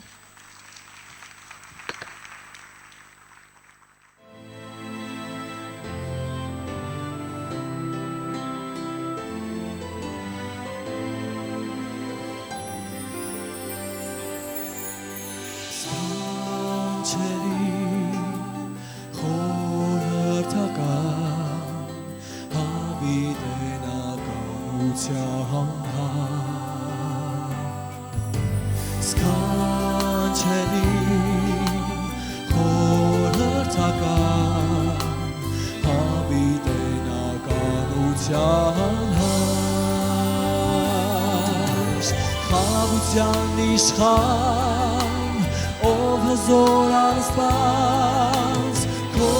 Skancheli Khorartakan Havitenakanutyan Hash Chavutyan Ishchan Ov Hazor Astված Քո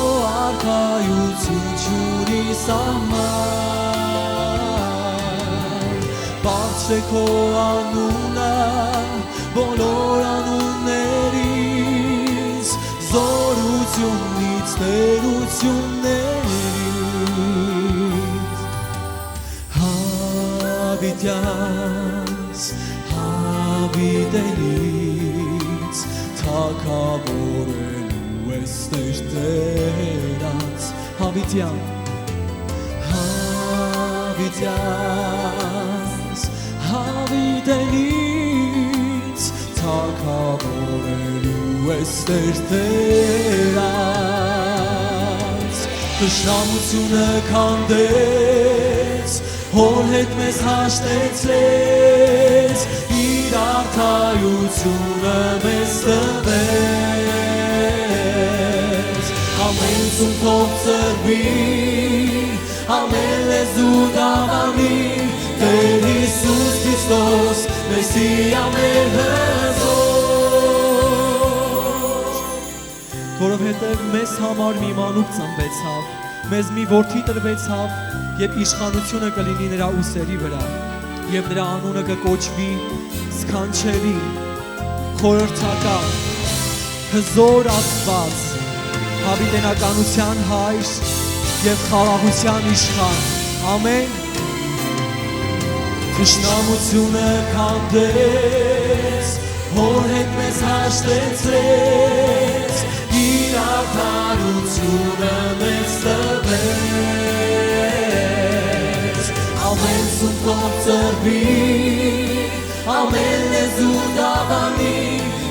արքայություն չունի սահման Բարձր է քո անունը բոլոր անուններից զորությունից տերություններից Հավիտյանս հավիտենից թագավորելու ես Տեր Տերած Հավիտյան Հավիտյանս հավիտենից թագավորելու ես Տեր Տերած Թշնամությունը քանդեց հոր հետ մեզ հաշտեցրեց իր արդարությունը մեզ տվեց ամեն ուսում թող ծրվի ամեն լեզու դավանի Տեր Հիսուս Քրիստոս Մեսիա մեր հզոր Որովհետև մեզ համար մի մանուկ ծնվեցավ մեզ մի որդի տրվեցավ եւ իշխանությունը կլինի նրա ուսերի վրա եւ նրա անունը կկոչվի Սքանչելի խորհրդական հզոր Աստված հավիտենականության հայր եւ խաղաղության իշխան ամեն Թշնամությունը քանդեց հոր հետ մեզ հաշտեցրեց իր արդարությունը մեզ տվեց ամեն սուն թող ծրվի ամեն լեզու դավանի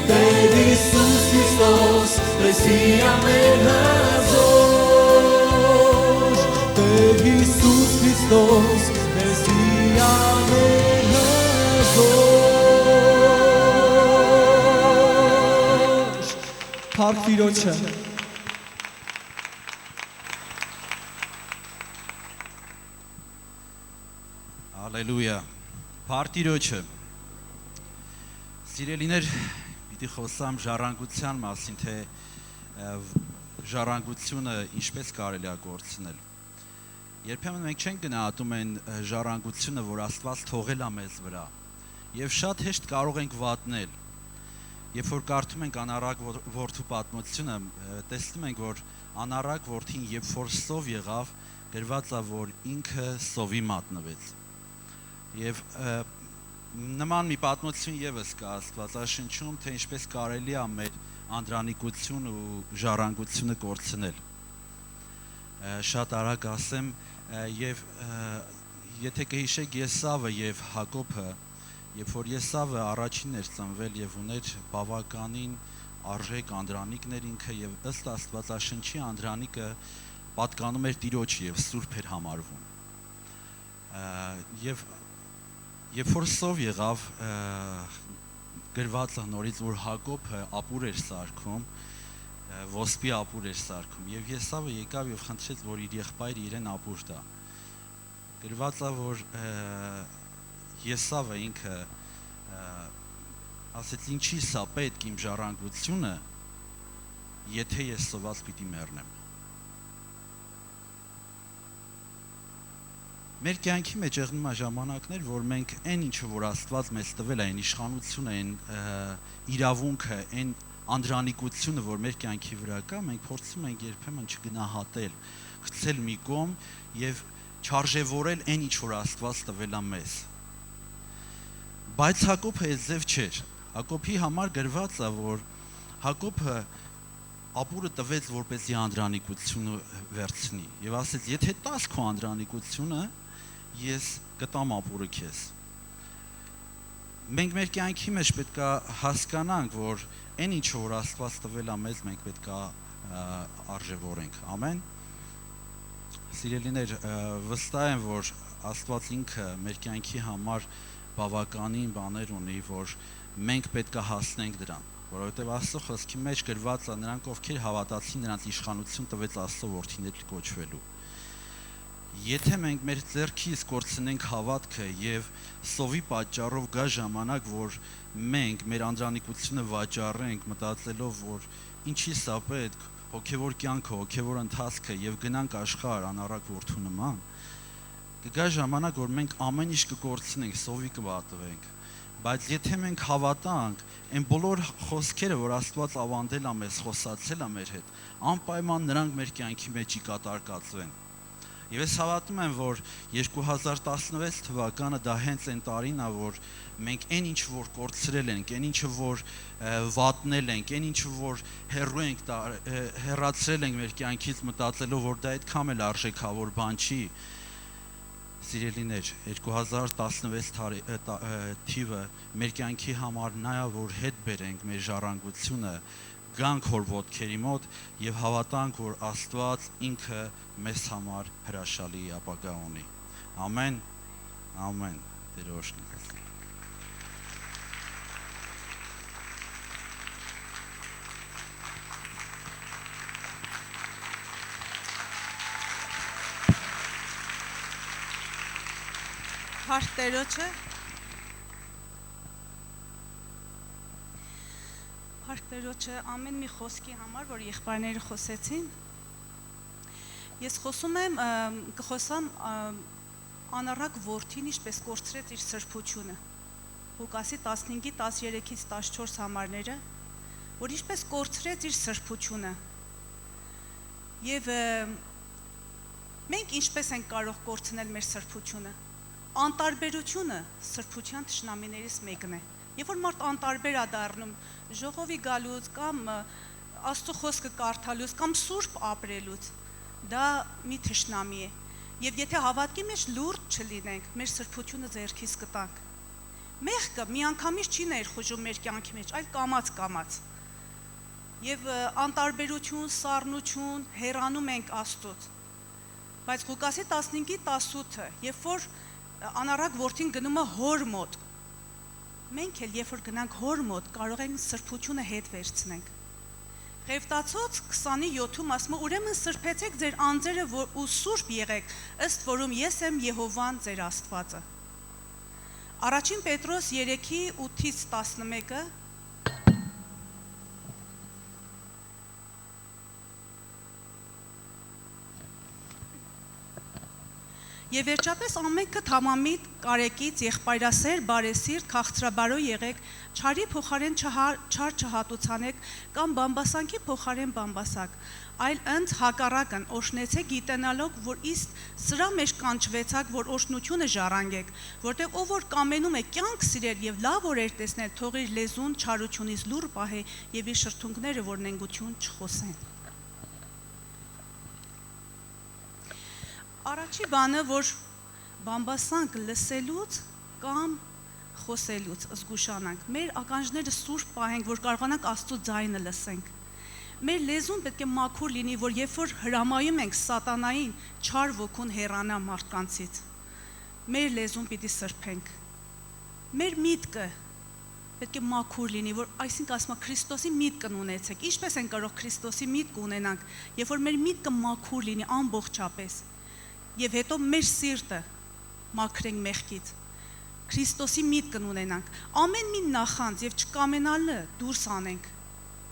Տեր Հիսուս Քրիստոս Մեսիա մեր հզոր Տեր Հիսուս Քրիստոս Մեսիա մեր հզոր Փառք Տիրոջը Հալելույա Փառք Տիրոջը Սիրելիներ պիտի խոսամ ժառանգության մասին թե ժառանգությունը ինչպես կարելի է գործնել Երբեմն մենք չենք գնահատում այն ժառանգությունը, որ Աստված թողել է մեզ վրա եւ շատ հեշտ կարող ենք վատնել Երբ որ կարդում ենք անառակ որդու պատմությունը, տեսնում ենք, որ անառակ որդին երբ որ սով եղավ, գրված է, որ ինքը սովի մատնվեց Եվ նման մի պատմություն եւս կա Աստվածաշնչում, թե ինչպես կարելի է մեր անդրանիկություն ու ժառանգությունը կորցնել Շատ արագ ասեմ եւ եթե կհիշեք Եսավը եւ Հակոբը Երբ որ Եսավը առաջինն էր ծնվել եւ ուներ բավականին արժեք անդրանիկներ ինքը եւ ըստ Աստվածաշնչի անդրանիկը պատկանում էր Տիրոջ եւ սուրբ էր համարվում եւ երբ որ սով եղավ գրված է նորից որ Հակոբը ապուր էր սարքում ոսպի ապուր էր սարքում եւ Եսավը եկավ եւ խնդրեց որ իր եղբայրը իրեն ապուր տա գրված է որ Եսավը ինքը ասեց ինչի սա պետք իմ ժառանգությունը եթե ես սոված պիտի մեռնեմ Մեր կյանքի մեջ եղնում է ժամանակներ որ մենք այն ինչը որ Աստված մեզ տվել է այն իշխանությունը այն իրավունքը այն անդրանիկությունը որ մեր կյանքի վրա կա մենք փորձում ենք երբեմն չգնահատել գցել մի կողմ եւ չարժևորել այն ինչ որ Աստված տվել է մեզ Բայց Հակոբը այս ձև չէր Հակոբի համար գրված է որ Հակոբը ապուրը տվեց որպեսզի անդրանիկությունը վերցնի եւ ասեց եթե տաս քո անդրանիկությունը ես կտամ ապուրը քեզ Մենք մեր կյանքի մեջ պետք է հասկանանք որ այն ինչը որ Աստված տվել է մեզ մենք պետք է արժևորենք ամեն Սիրելիներ, վստահ եմ, որ Աստված ինքը մեր կյանքի համար բավականին բաներ ունի, որ մենք պետք է հասնենք դրան, որովհետև Աստծո խոսքի մեջ գրված է նրանք, ովքեր հավատացին, նրանց իշխանություն տվեց Աստծո որդիներ կոչվելու։ Եթե մենք մեր ձեռքից կորցնենք հավատքը եւ սովի պատճառով գա ժամանակ, որ մենք մեր անդրանիկությունը վաճառենք, մտածելով, որ ինչի սա պետք, հոգևոր կյանքը, հոգևոր ընթացքը եւ գնանք աշխարհ անառակ որդու նման, կգա ժամանակ, որ մենք ամեն ինչ կկորցնենք, սովի կվատվենք։ Բայց եթե մենք հավատանք, այն բոլոր խոսքերը, որ Աստված ավանդել է մեզ, խոսացել է մեր հետ, անպայման նրանք մեր կյանքի մեջ կատարածվեն։ Եվ ես հավատում եմ, որ 2016 թվականը դա հենց այն տարին է, որ մենք այն ինչ որ կորցրել ենք, այն ինչը որ վատնել ենք, այն ինչը որ հեռացրել ենք մեր կյանքից մտածելով, որ դա այդքան էլ արժեքավոր բան չի։ Սիրելիներ, 2016 թիվը մեր կյանքի համար նա է, որ հետ բերենք մեր ժառանգությունը, գանք հոր ոտքերի մոտ եւ հավատանք, որ Աստված ինքը մեզ համար հրաշալի ապագա ունի։ Ամեն, ամեն։ Տեր օրհնի։ Հարկ Տերոջը, Հարկ Տերոջը ամեն մի խոսքի համար, որ եղբայրները խոսեցին, ես խոսում եմ, կխոսամ անառակ որդին ինչպես կորցրեց իր սրբությունը, Ղուկասի 15-13-ից 14 համարները, որ ինչպես կորցրեց իր սրբությունը, և մենք ինչպես ենք կարող կորցնել մեր սրբությունը, անտարբերությունը սրբության թշնամիներից մեկն է, երբ որ մարդ անտարբեր է դառնում ժողովի գալուց կամ Աստծո խոսքը կարդալուց կամ սուրբ ապրելուց, դա մի թշնամի է, և եթե հավատքի մեջ լուրջ չլինենք, մեր սրբությունը ձեռքից կտանք, մեղքը միանգամից չի ներխուժում մեր կյանքի մեջ, այլ կամաց, և անտարբերություն, սառնություն, հեռանում ենք Աստծուց, բայց Ղուկասի 15-18-ը, երբ որ անառակ որդին գնում է հոր մոտ, մենք էլ երբ որ գնանք հոր մոտ, կարող ենք սրբությունը հետ վերցնենք։ Ղևտացոց 27-ում ասում է, ուրեմն սրբեցեք ձեր անձերը ու սուրբ եղեք, ըստ որում ես եմ Եհովան ձեր Աստվածը։ Առաջին Պետրոս 3-8-ից 11-ը Եվ վերջապես ամենքը թամամիտ, կարեկից, եղբայրասեր, բարեսիրտ, քաղցրաբարո եղեք, չարի փոխարեն չար չհատուցանեք կամ բամբասանքի փոխարեն բամբասակ, այլ ընդ հակառակն օրհնեցեք գիտենալով, որ իսկ սրա մեջ կանչվեցաք, որ օրհնությունը ժառանգեք, որտեղ ով որ կամենում է կյանք սիրել եւ լավ օրեր տեսնել, թող իր լեզուն չարությունից լուռ պահե եւ իր շրթունքները որ նենգություն չխոսեն։ Առաջի բանը, որ բամբասանք լսելուց կամ խոսելուց զգուշանանք, մեր ականջները սուրբ պահենք, որ կարողանանք Աստծո ձայնը լսենք։ Մեր լեզուն պետք է մաքուր լինի, որ երբ որ հրամայում ենք սատանային չար ոգուն հեռանա մարդկանցից, մեր լեզուն պիտի սրբենք։ Մեր միտքը պետք է մաքուր լինի, որ այսինքն ասում է Քրիստոսի միտքն ունեցեք։ Ինչպես են կարող Քրիստոսի միտք ունենանք, երբ որ մեր միտքը մաքուր լինի ամբողջապես։ Եվ հետո մեր սիրտը մաքրենք մեղքից, Քրիստոսի միտքն ունենանք, ամեն մի նախանձ և չկամենալը դուրս անենք,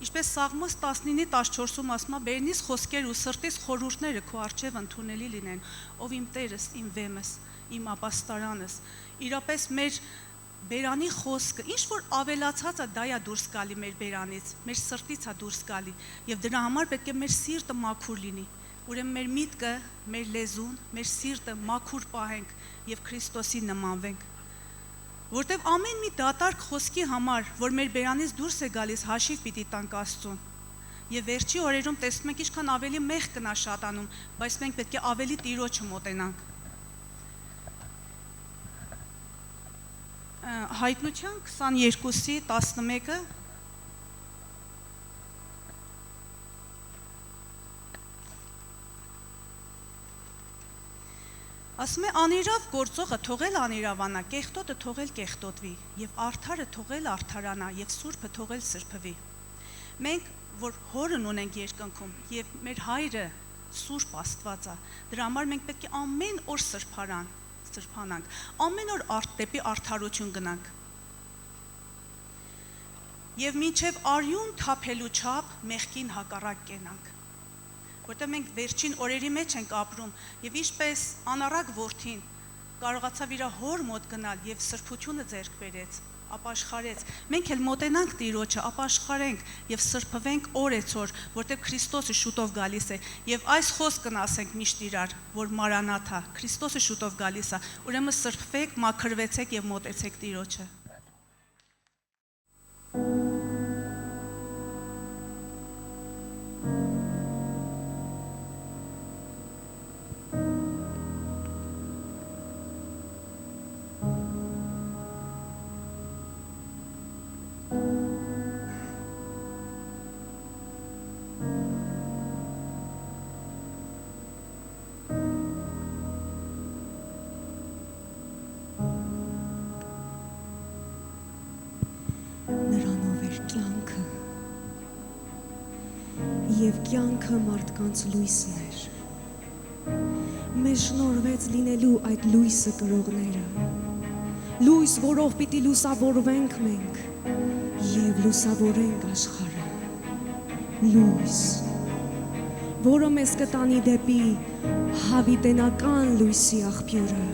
ինչպես Սաղմոս 19-14-ում ասում է, բերնից խոսքեր ու սրտիս խորհուրդները քո առջև ընդունելի լինեն, ով իմ Տերս, իմ վեմս, իմ ապաստարանս, իրապես մեր բերանի խոսքը, ինչ որ ավելացածը դա է դուրս գալի մեր բերանից, մեր սրտից է դուրս գալի, և դրա համար պետք է մեր սիրտը մաքուր լինի, ուրեմն մեր միտքը, մեր լեզուն, մեր սիրտը մաքուր պահենք և Քրիստոսի նմանվենք, որտև ամեն մի դատարկ խոսքի համար, որ մեր բերանից դուրս է գալիս հաշիվ պիտի տանք Աստծուն, և վերջի օրերում տեսնում ենք ինչքան ավելի մեղք կնա շատանում, բայց մենք պետք է ավելի Տիրոջը մոտենանք։ Հայտնության 22-ի 11-ը Ասում է անիրավ գործողը թողել անիրավանա, կեղտոտը թողել կեղտոտվի, եւ արդարը թողել արդարանա, եւ սուրբը թողել սրբվի։ Մենք որ հորն ունենք երկնքում եւ մեր հայրը Սուրբ Աստված է, դրա համար մենք պետք է ամեն օր սրբանանք, ամեն օր դեպի արդարություն գնանք։ Եվ մինչև արյուն թափելու չափ մեղքին հակառակ կենանք։ Որտեղ մենք վերջին օրերի մեջ ենք ապրում եւ ինչպես անառակ որդին կարողացավ իր հոր մոտ գնալ եւ սրբությունը ձեռք բերեց, ապաշխարեց, մենք էլ մոտենանք Տիրոջը, ապաշխարենք եւ սրբվենք օրեցօր, որտեղ Քրիստոսը շուտով գալիս է եւ այս խոսքն ասենք միշտ իրար, որ Մարանաթա, Քրիստոսը շուտով գալիս է, ուրեմն սրբվեք, մաքրվեցեք եւ մոտեցեք Տիրոջը։ Եվ կյանքը մարդկանց լույսն էր։ Մեզ շնորհվեց լինելու այդ լույսը կրողները։ Լույս, որով պիտի լուսավորվենք մենք եւ լուսավորենք աշխարհը։ Լույս, որը մեզ կտանի դեպի հավիտենական լույսի աղբյուրը։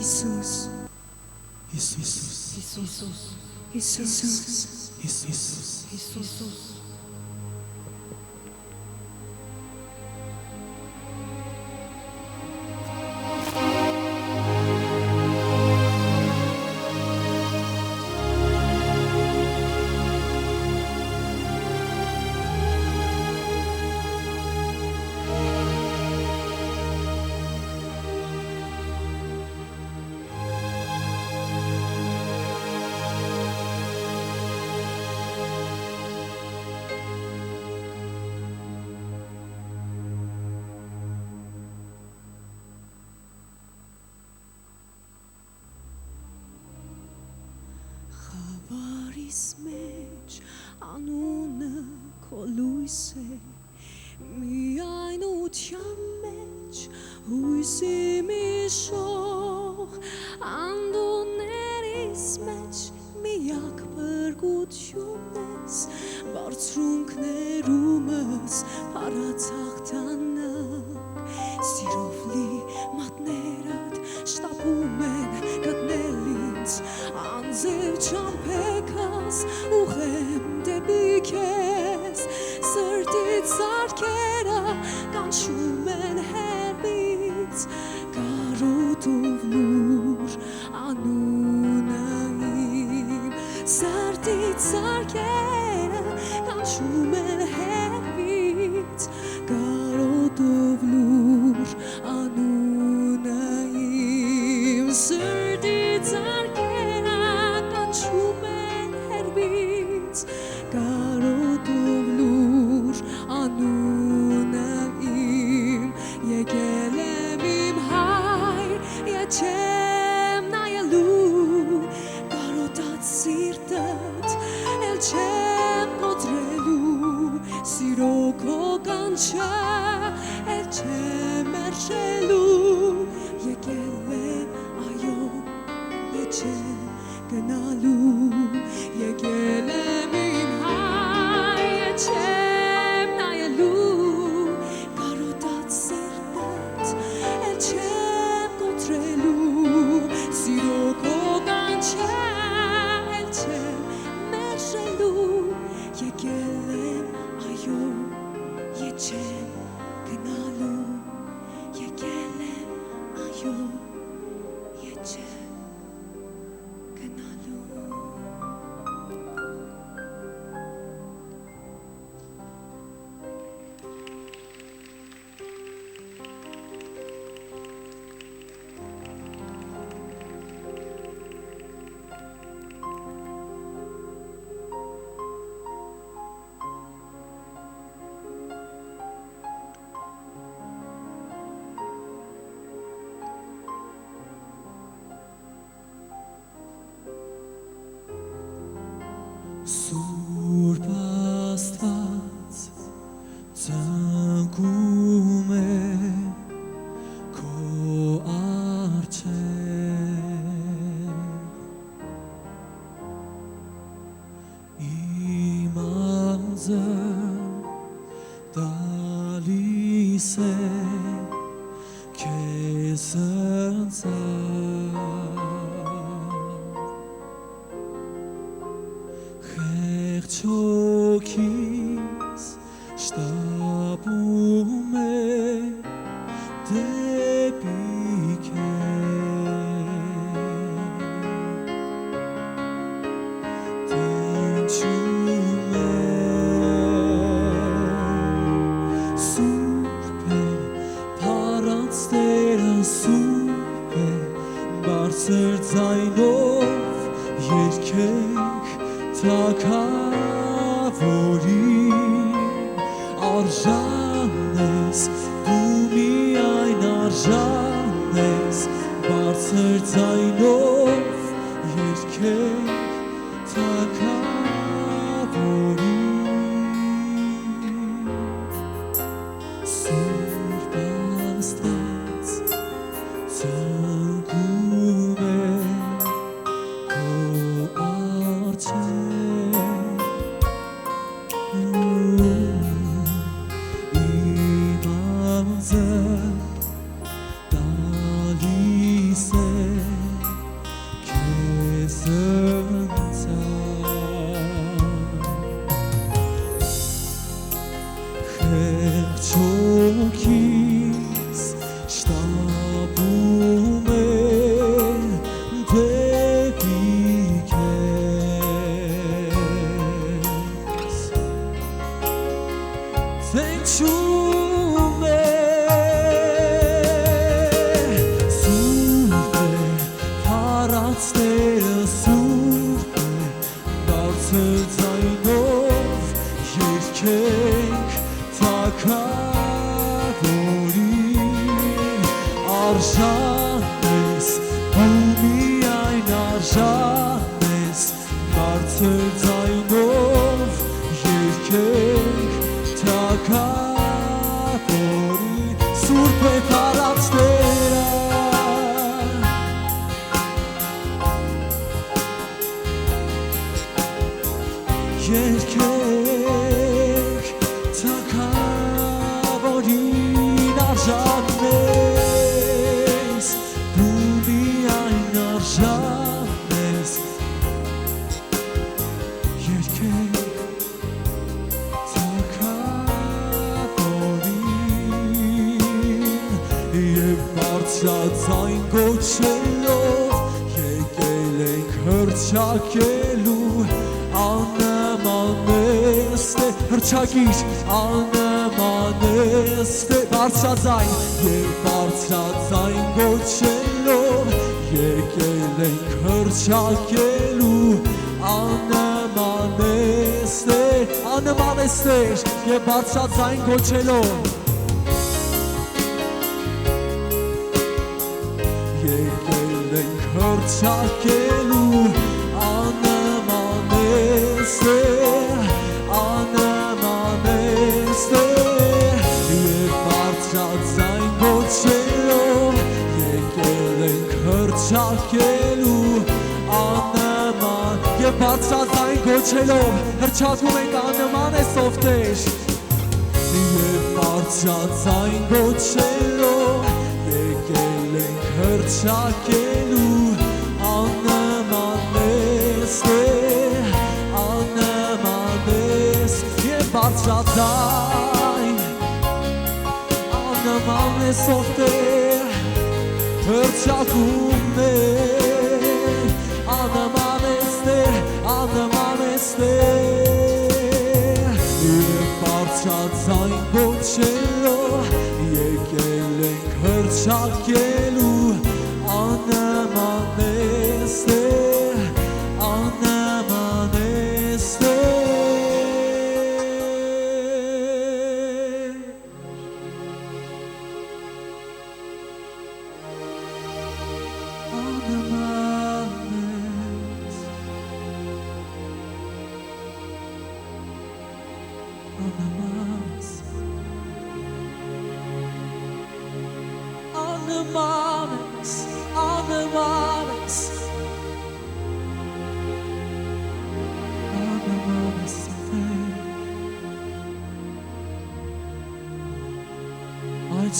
Иисус. Խավարիս մեջ անունը քո լույս է, միայն ության մեջ հույսի մի շող, անդուններիս մեջ միակ բրգություն ես, բարձրունքներումս փարացաղթանակ, սիրով լի մատներդ շտապում են գտնել ինձ, անձև չամփեքաս ուղեմ դեպի քեզ, սրտից սարքերը կանչում են հեռվից, կարոտով լուր անունը իմ, սրտից սարքերը կանչում են քո կանչը էլ չեմ մերժելու եկել եմ այո չեմ գնալու եկել եմ իմ հայ չեմ նայելու կարոտած սիրտդ էլ չեմ կոտրելու սիրո քո կանչը էլ չեմ մերժելու եկել եմ այո չեմ գնալու եկել եմ այո չեմ Սուրբ Աստված ծնկում է քո առջև իմ անձը տալիս է քեզ Չոքիս շտապում է դեպի քեզ Տենչում է սուրբ է փառած Տերը սուրբ է բարձր ձայնով երգենք Թագավորին արժան ես դու միայն արժան ես բարձր ձայնով երգենք Թագավորին Սուրբ Աստված ծնկում է քո առջև տալիս է քեզ Խեղճոքիս շտապում է դեպի քեզ Տենչում է սուրբ է փառած Տերը սուրբ է բարձր ձայնով երգենք Թագավորին արժան ես դու միայն արժան ես բարձր ձայնով երգենք Թագավորին սուրբ է փառած Տերը երգենք Թագավորին արժան ես դու միայն արժան ես երգենք Եվ բարձրաձայն գոչելով եկել ենք հռչակելու աննման ես հռչակիր աննման ես բարձրաձայն եւ բարձրաձայն գոչելով եկել ենք հռչակելու աննման ես եւ բարձրաձայն գոչելով եկել ենք հռչակելու աննման ես բարձրաձայն գոչելով հրճակում ենք աննման ես ով Տեր Եվ բարձրաձայն գոչելով եկել ենք հրճակելու աննման ես Տեր աննման ես Եվ բարձրաձայն աննման ես ով Տեր հրճակում ենք աննման ես Տեր աննման ես Տեր Եվ բարձրաձայն գոչելով եկել ենք հրճակելու աննման ես Տեր աննման ես Տեր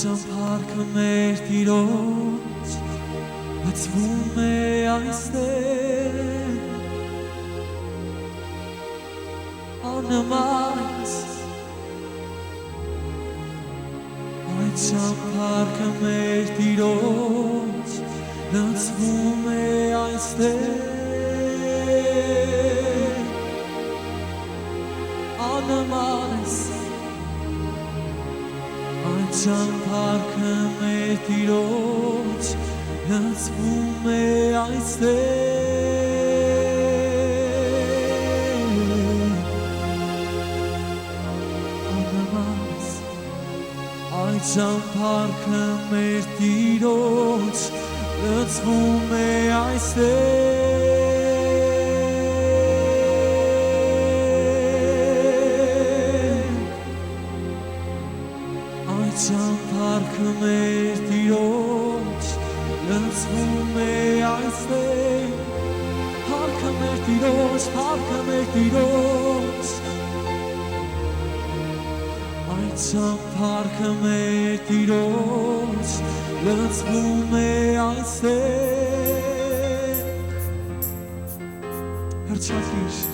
Ճամփարկը մեր տիրոջ հծվում է այստեղ աննամաս Այդ ճամփարկը մեր տիրոջ հծվում է այստեղ աննամաս Ճամփարկը մեր տիրոջ լցվում է այստեղ Աննամաս Այդ ճամփարկը մեր տիրոջ լցվում է այստեղ Ճամփարկը մեր տիրոջ լցվում է այստեղ Փառքը մեր տիրոջ Այդ ճամփարկը մեր տիրոջ լցվում է այստեղ Հրճակիր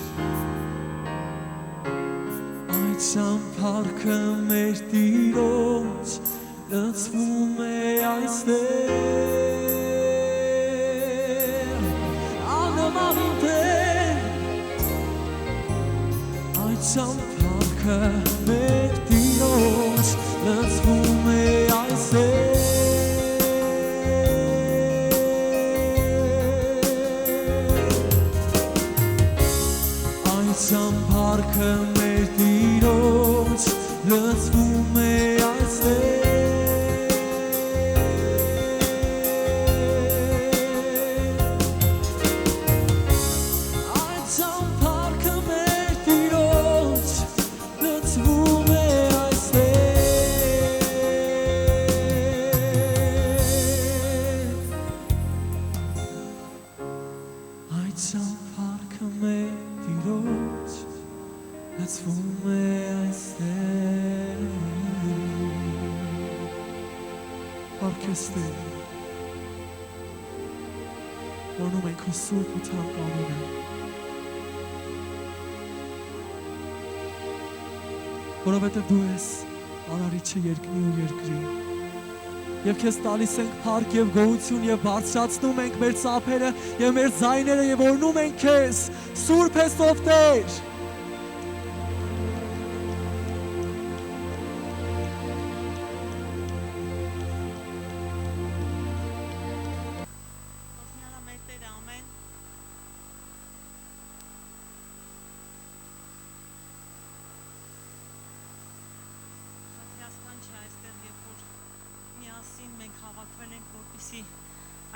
Ճամփարկը մեր տիրոջ լցվում է այստեղ Աննման Տեր Այդ ճամփարկը մեր տիրոջ լցվում է այստեղ Այդ ճամփարկը մեր տիրոջ լցվում է Orchestra. Որնում ենք քո սուրբ ու թանկ անունը։ Որովհետև դու ես արարիչը երկնի ու երկրի։ Եվ քեզ տալիս ենք փառք եւ գոհություն եւ բարձրացնում ենք մեր ծափերը եւ մեր ձայները եւ օրհնում ենք քեզ։ Սուրբ ես ով Տեր։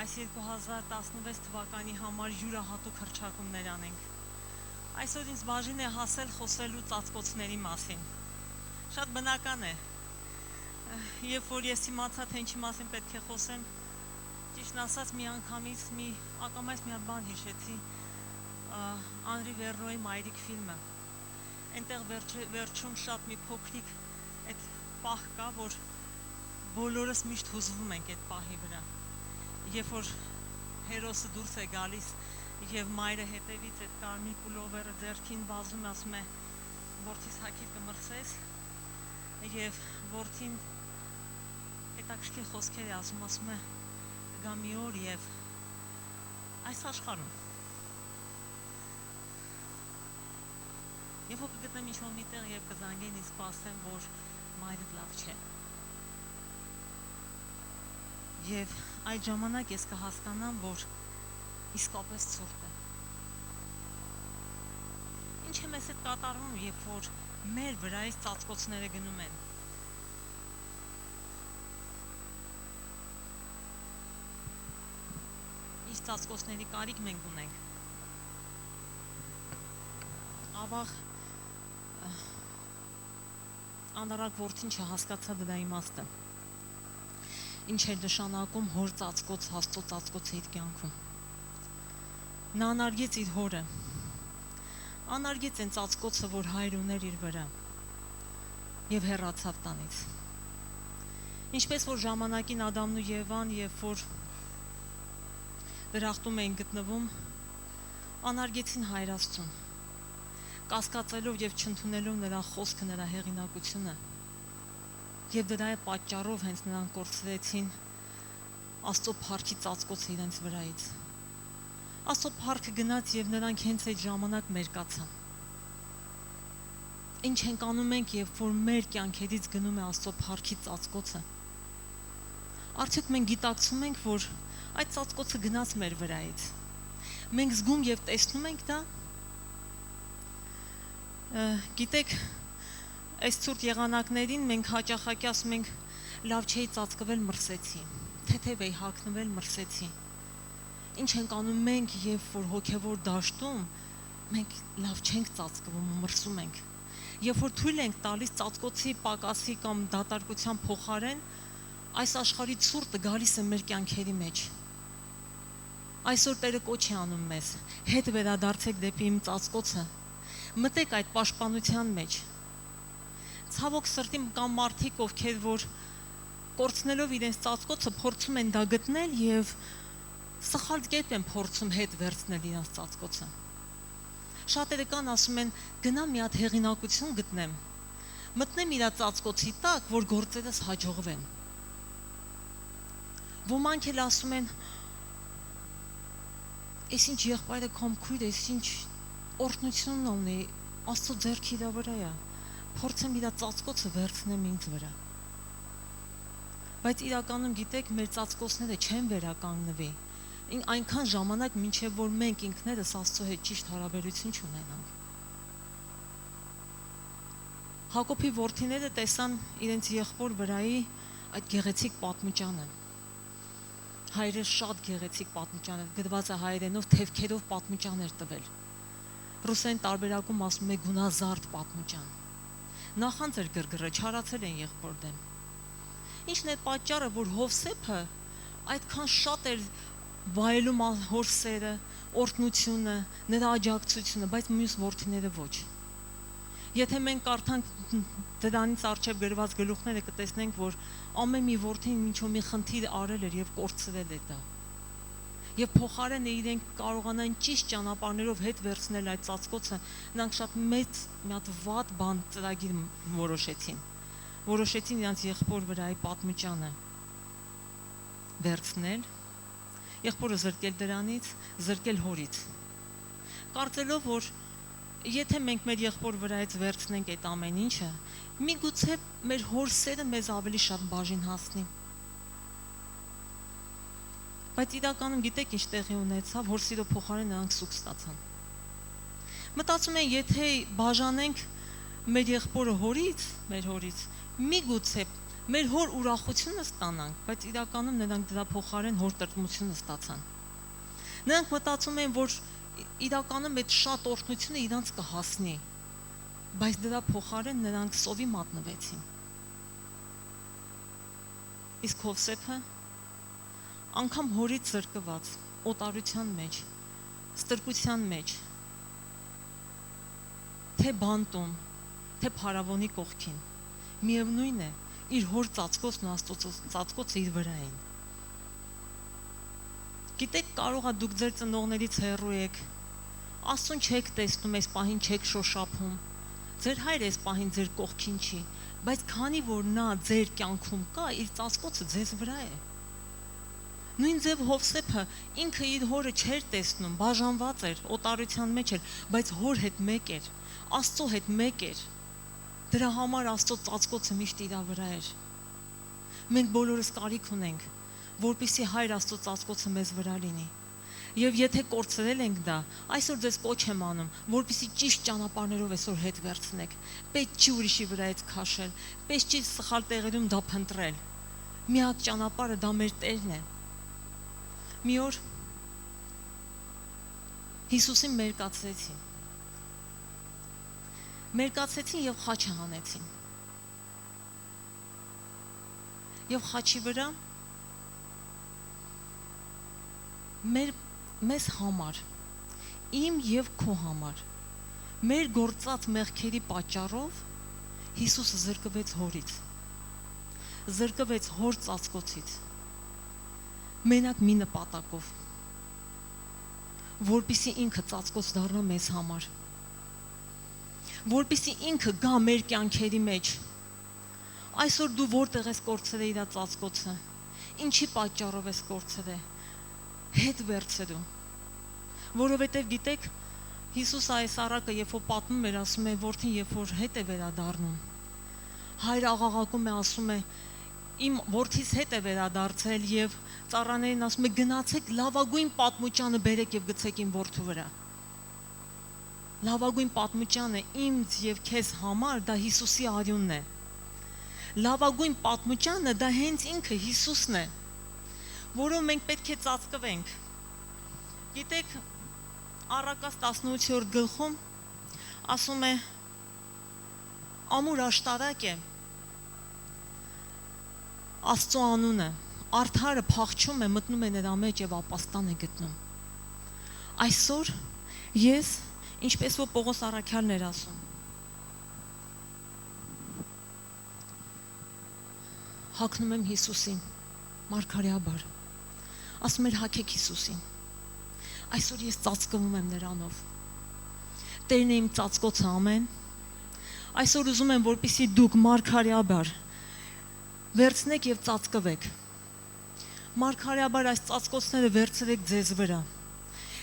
Այս 2016 թվականի համար յուրահատուկ հռչակումներ անենք։ Այսօր ինձ բաժին է հասել խոսելու ծածկոցների մասին։ Շատ բնական է։ Երբ որ ես իմացա, թե ինչի մասին պետք է խոսեմ, ճիշտն ասած մի անգամից ակամայից մի բան հիշեցի։ Անրի Վերնոյի Մայրիկ ֆիլմը։ Այնտեղ վերջում շատ մի փոքրիկ այդ պահ կա, որ բոլորս միշտ հուզվում ենք այդ պահի վրա։ Երբ որ հերոսը դուրս է գալիս եւ մայրը հետևից այդ կարմիր պուլովերը ձեռքին վազում, ասում է որդիս հագիր կմրցես, եւ որդին հետաքրքիր խոսքեր է ասում է գա մի օր եւ այս աշխարհում Երբ որ կգտնեմ ինչ-որ մի տեղ եւ կզանգեն ինձ սպասեմ, որ մայրդ լավ չէ։ Եվ այդ ժամանակ ես կհասկանամ, որ իսկապես ցուրտ է։ Ինչ է մեզ հետ կատարվում, երբ որ մեր վրայից ծածկոցները գնում են։ Ինչ ծածկոցների կարիք մենք ունենք։ Ավաղ անարակ որդին չհասկացա դրա իմաստը։ Ինչ էր նշանակում հոր ծածկոց, Աստծո ծածկոցը իր կյանքում։ Նա անարգեց իր հորը։ Անարգեց այն ծածկոցը, որ հայր ուներ իր վրա։ Եվ հեռացավ տանից։ Ինչպես որ ժամանակին Ադամն ու Եվան, երբ որ դրախտում էին գտնվում, անարգեցին հայր Աստծուն։ Կասկածելով եւ չընդունելով նրա խոսքը, նրա հեղինակությունը, եւ դրա պատճառով հենց նրանք կորցրեցին Աստծո փառքի ծածկոցը իրենց վրայից։ Աստծո փառքը գնաց եւ նրանք հենց այդ ժամանակ մերկացան։ Ինչ ենք անում մենք, երբ որ մեր կյանքերից գնում է Աստծո փառքի ծածկոցը։ Արդյոք մենք գիտակցում ենք, որ այդ ծածկոցը գնաց մեր վրայից։ Մենք զգում եւ տեսնում ենք դա։ Գիտեք, այս ցուրտ եղանակներին մենք հաճախակի ասում ենք լավ չէի ծածկվել մրսեցի, թեթև էի հագնվել մրսեցի։ Ինչ ենք անում մենք, երբ որ հոգևոր դաշտում մենք լավ չենք ծածկվում ու մրսում ենք։ Երբ որ թույլ ենք տալիս ծածկոցի պակասի կամ դատարկության փոխարեն, այս աշխարհի ցուրտը գալիս է մեր կյանքերի մեջ։ Այսօր Տերը կոչ է անում մեզ. հետ վերադարձեք դեպի իմ ծածկոցը։ Մտեք այդ պաշտպանության մեջ։ Ցավոք սրտի կան մարդիկ, ովքեր որ կորցնելով իրենց ծածկոցը փորձում են դա գտնել եւ սխալ կերպ են փորձում հետ վերցնել իրենց ծածկոցը։ Շատերը կան ասում են գնա մի հատ հեղինակություն գտնեմ, մտնեմ իր ծածկոցի տակ, որ գործերս հաջողվեն։ Ոմանք էլ ասում են «Էս ինչ եղբայրը կամ քույրը, էս ինչ օրհնությունն ունի, Աստծո ձեռքի իր վրա է, փորձեմ իր ծածկոցը վերցնեմ ինձ վրա»։ Բայց իրականում գիտեք, մեր ծածկոցները չեն վերականգնվի, այնքան ժամանակ, մինչև որ մենք ինքներս Աստծո հետ ճիշտ հարաբերություն չունենանք։ Հակոբի որդիները տեսան իրենց եղբոր վրայի այդ գեղեցիկ պատմուճանը։ Հայրը շատ գեղեցիկ պատմուճան էր, գրված է հայերենով, թևքերով պատմուճան էր տվել։ Ռուսեն տարբերակում ասում է գունազարդ պատմուճան։ Նախանց էր գրգռը, չարացել են եղբոր դեմ։ Ինչն է պատճառը, որ Հովսեփը այդքան շատ էր վայելում հոր սերը, օրհնությունը, նրա աջակցությունը, բայց մյուս որդիները ոչ։ Եթե մենք կարդանք դրանից առջև գրված գլուխները, կտեսնենք, որ ամեն մի որդին ինչ-որ մի խնդիր արել էր եւ կորցրել է դա։ Եվ փոխարեն իրենք կարողանան ճիշտ ճանապարհներով հետ վերցնել այդ ծածկոցը, նրանք շատ մեծ մի հատ վատ բան ծրագիր որոշեցին իրենց եղբոր վրայի պատմուճանը վերցնել, եղբորը զրկել դրանից, զրկել հորից։ Կարծելով, որ եթե մենք մեր եղբոր վրայից վերցնենք այդ ամեն ինչը, միգուցե մեր հոր սերը մեզ ավելի շատ բաժին հասնի։ Բայց իրականում գիտեք ինչ տեղի ունեցավ, հոր սիրո փոխարեն նրանք սուկ ստացան։ Մտածում են, եթե բաժանենք մեր եղբորը հորից, միգուցե մեր հոր ուրախությունը ստանանք, բայց իրականում նրանք դրա փոխարեն հոր տրտմությունը ստացան։ Նրանք մտածում են, որ իրականում այդ շատ օրհնությունը իրանց կհասնի, բայց դրա փոխարեն նրանք սովի մատնվեցին։ Իսկ Հովսեփը անգամ հորից զրկված, օտարության մեջ, ստրկության մեջ, թե բանտում, թե փարավոնի կողքին, միևնույն է, իր հոր ծածկոցն ու Աստծո ծածկոցը իր վրա են։ Գիտեք, կարող է դուք ձեր ծնողներից հեռու եք, Աստծուն չեք տեսնում, այս պահին չեք շոշափում, ձեր հայրը այս պահին ձեր կողքին չի, բայց քանի որ նա ձեր կյանքում կա, իր ծածկոցը ձեզ վրա է։ Նույն ձև Հովսեփը ինքը իր հորը չէր տեսնում, բաժանված էր, օտարության մեջ էր, բայց հոր հետ մեկ էր, Աստծո հետ մեկ էր։ Դրա համար Աստծո ծածկոցը միշտ իր վրա էր։ Մենք բոլորս կարիք ունենք, որպեսզի Հայր Աստծո ծածկոցը մեզ վրա լինի։ Եվ եթե կորցրել ենք դա, այսօր ձեզ կոչ եմ անում, որպեսզի ճիշտ ճանապարհներով այսօր հետ վերցնեք։ Պետք չի ուրիշի վրայից քաշել, պետք չի սխալ տեղերում դա փնտրել։ Միակ ճանապարհը դա մեր Տերն է։ Մի օր Հիսուսին մերկացեցին եւ խաչը հանեցին։ Եվ խաչի վրա մեզ համար, իմ եւ քո համար, մեր գործած մեղքերի պատճառով Հիսուսը զրկվեց հորից, զրկվեց հոր ծածկոցից, մենակ մի նպատակով, որպեսզի ինքը ծածկոց դառնա մեզ համար, որպեսզի ինքը գա մեր կյանքերի մեջ։ Այսօր դու որտեղ ես կորցրել իր ծածկոցը, ինչի պատճառով ես կորցրել, հետ վերցրու, որովհետև գիտեք, Հիսուս այս առակը երբ որ պատմում էր, ասում է, որդին երբ որ հետ է վերադառնում, հայրը աղաղակում է, ասում է, իմ որդիս հետ է վերադարձել եւ ծառաներին ասում է, գնացեք լավագույն պատմուճանը բերեք եւ գցեք իմ որդու վրա։ Լավագույն պատմուճանը ինձ եւ քեզ համար դա Հիսուսի արյունն է։ Լավագույն պատմուճանը դա հենց ինքը Հիսուսն է, որով մենք պետք է ծածկվենք։ Գիտեք, Առակաց 18-րդ գլխում ասում է, ամուր աշտարակ է Աստծո անունը, արդարը փախչում է, մտնում է նրա մեջ եւ ապաստան է գտնում։ Այսօր ես, ինչպես որ Պողոս առաքյալն էր ասում, հագնում եմ Հիսուսին, մարգարեաբար, ասում էր հագեք Հիսուսին, այսօր ես ծածկվում եմ նրանով, Տերն է իմ ծածկոցը ամեն, այսօր ուզում եմ, որպեսզի դուք մարգարեաբար վերցնեք եւ ծածկվեք, մարգարեաբար այս ծածկոցները վերցրեք ձեզ վրա,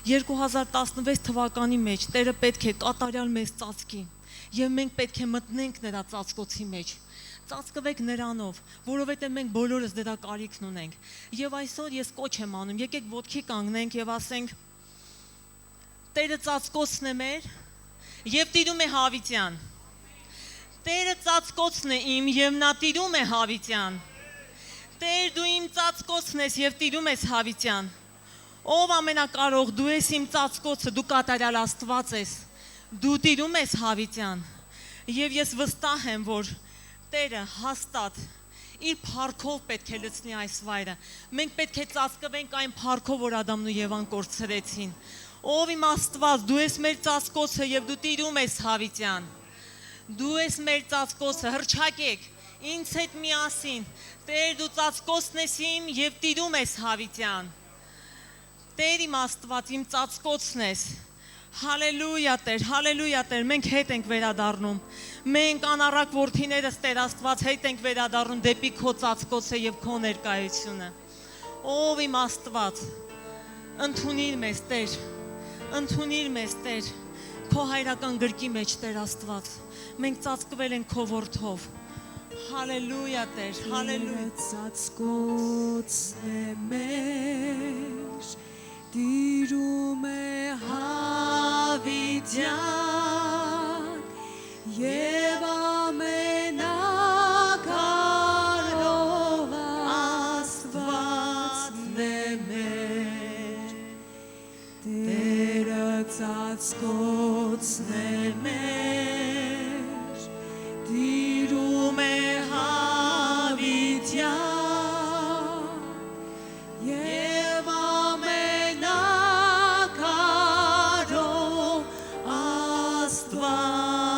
2016 թվականի մեջ Տերը պետք է կատարյալ մեզ ծածկի եւ մենք պետք է մտնենք նրա ծածկոցի մեջ, ծածկվեք նրանով, որովհետև մենք բոլորս դրա կարիքն ունենք։ Եվ այսօր ես կոչ եմ անում, եկեք ոտքի կանգնենք եւ ասենք. Տերը ծածկոցն է մեր եւ տիրում է հավիտյան։ Տերը ծածկոցն է իմ եւ նա տիրում է հավիտյան։ Տեր դու իմ ծածկոցն ես եւ տիրում ես հավիտյան։ Ով ամենակարող, դու ես իմ ծածկոցը, դու կատարյալ Աստված ես։ Դու տիրում ես հավիտյան։ Եվ ես վստահ եմ, որ Տերը հաստատ իր փառքով պետք է լցնի այս վայրը։ Մենք պետք է ծածկվենք այն փառքով, որ Ադամն ու Եվան կորցրեցին։ Ով իմ Աստված, դու ես մեր ծածկոցը եւ դու տիրում ես հավիտյան։ Դու ես մեր ծածկոցը, հռչակեք ինձ հետ միասին։ Տեր դու ծածկոցն ես իմ եւ տիրում ես հավիտյան։ Տեր իմ Աստված, իմ ծածկոցն ես։ Հալելույա Տեր, մենք հետ ենք վերադառնում, մենք անառակ որդիներս Տեր Աստված հետ ենք վերադառնում դեպի քո ծածկոցը եւ քո ներկայությունը, ով իմ Աստված, ընդունիր մեզ Տեր, քո հայրական գրկի մեջ Տեր Աստված, մենք ծածկվել ենք քո որդով, հալելույա Տեր, հալելույա ծածկոցն է մեր, տիրում է հավիտյան եւ ամենակարող Աստվածն է մեր, Տերը ծածկոցն է մեր, տիրում է հավիտյան Աստված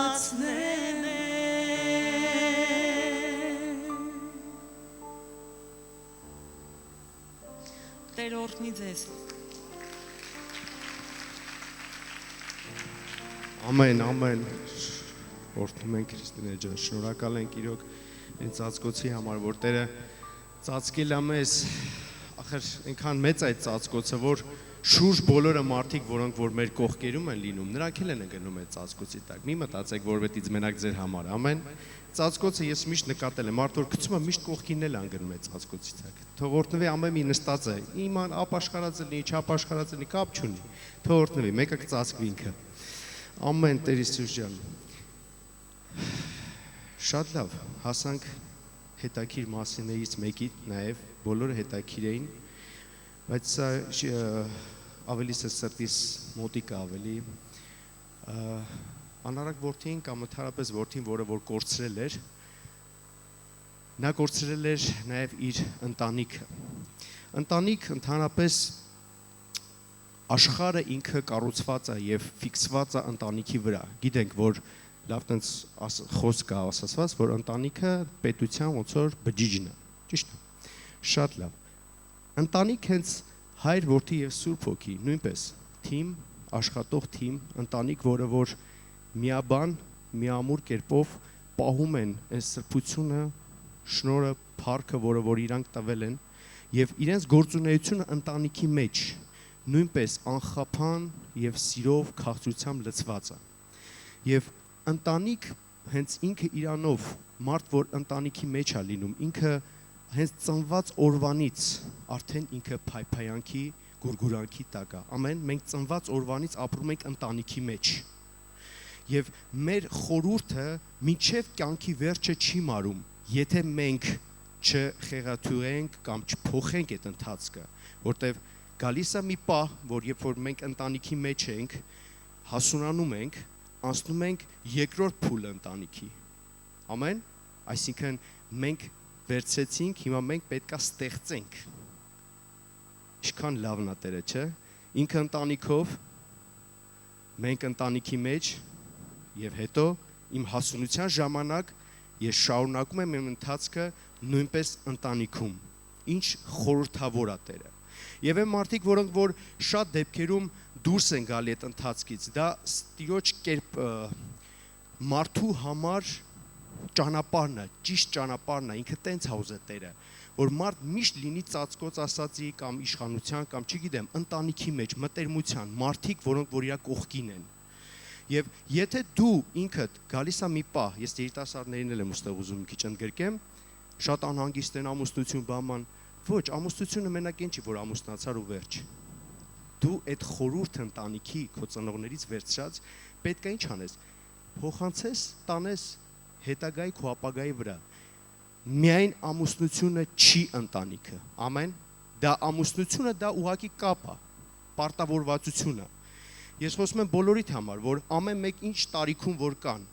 Տեր օրհնի ձեզ։ Ամեն, ամեն։ Օրհնում ենք Քրիստոնե ջան, շնորհակալ ենք իրոք այն ծածկոցի համար, որ Տերը ծածկել է մեզ, ախր այնքան մեծ այդ ծածկոցը, որ շուրջ բոլորը մարդիկ, որոնք որ մեր կողքերում են լինում, նրանք էլ են գնում այդ ծածկոցի տակ։ Մի մտածեք, որովհետեւ մենակ ձեր համար, ամեն։ Ծածկոցը ես միշտ նկատել եմ, մարդը որ գցում է միշտ կողքին էլ անգնում է ծածկոցի տակ։ Թող օրհնվի ամեն մի նստած է, իման ապաշխարած լինի, չապաշխարած լինի, կապ չունի։ Թող օրհնվի, մեկը կծածկվի ինքը։ Ամեն Տեր Հիսուս ջան։ Շատ լավ, հասանք հետաքրիր մասիներից մեկի, նաև բոլորը հետաքրիր էին, բայց սա ավելի սրտիս մոտիկ ավելի անարակ որդին կամ ընդհանրապես որդին, որը որ կորցրել էր, նա կորցրել էր նաև իր ընտանիքը։ Ընտանիք ընդհանրապես աշխարհը ինքը կառուցված է եւ ֆիքսված է ընտանիքի վրա։ Գիտենք, որ լավ տենց խոսք կա ասացված, որ ընտանիքը պետության ոնց որ բջիջն է։ Ճիշտ է։ Շատ լավ։ Ընտանիք հենց հայր, որդի եւ Սուրբ Հոգի, նույնպես թիմ, աշխատող թիմ, ընտանիք, որը որ միաբան, միամուր կերպով պահում են այս սրբությունը, շնորհը, փառքը, որը որ իրանք տվել են, եւ իրենց գործունեությունը ընտանիքի մեջ նույնպես անխափան եւ սիրով, քաղցրությամբ լցված է։ Եվ ընտանիք հենց ինքը իրանով մարդ, որ ընտանիքի մեջ է լինում, ինքը հենց ծնված օրվանից արդեն ինքը փայփայանքի, գուրգուրանքի տակ է։ Ամեն, մենք ծնված օրվանից ապրում ենք ընտանիքի մեջ։ Եվ մեր խորհուրդը մինչև կյանքի վերջը չի մարում, եթե մենք չխեղաթյուրենք կամ չփոխենք այդ ընթացքը, որտեվ գալիս է մի պահ, որ երբ որ մենք ընտանիքի մեջ ենք, հասունանում ենք, անցնում ենք երկրորդ փուլը ընտանիքի։ Ամեն, այսինքն մենք վերցեցինք, հիմա մենք պետքա ստեղծենք։ Ինչքան լավն է Տերը, չէ՞։ Ինքը ընտանիքով, մենք ընտանիքի մեջ եւ հետո իմ հասունության ժամանակ ես շարունակում եմ իմ ընթացքը նույնպես ընտանիքում։ Ինչ խորհրդավոր է Տերը։ Եվ այն մարդիկ, որոնք որ շատ դեպքերում դուրս են գալի այդ ընթացքից, դա Տիրոջ կերպ մարդու համար ճանապարհն է, ճիշտ ճանապարհն է, ինքը տենց հաուզ է Տերը, որ մարդ միշտ լինի ծածկոց ասածի կամ իշխանության կամ չգիտեմ, ընտանիքի մեջ, մտերմության, մարդիկ, որոնք որ իր կողքին են։ Եվ եթե դու ինքդ գալիս է մի պահ, ես երիտասարդներին էլ եմ ուստեղ ուզում մի քիչ ընդգրկեմ, շատ անհանգիստ են ամուսնություն, բաման, ոչ, ամուսնությունը մենակ այն չի, որ ամուսնացար ու վերջ։ Դու այդ խորհուրդ ընտանիքի քո ծնողներից վերցրած պետք է ինչ անես։ Փոխանցես, տանես հետագայի քո ապագայի վրա։ Միայն ամուսնությունը չի ընտանիքը։ Ամեն։ Դա ամուսնությունը դա ուղղակի կապ է, պարտավորվածություն է։ Ես խոսում եմ բոլորիդ համար, որ ամեն մեկ ինչ տարիքում որ կան,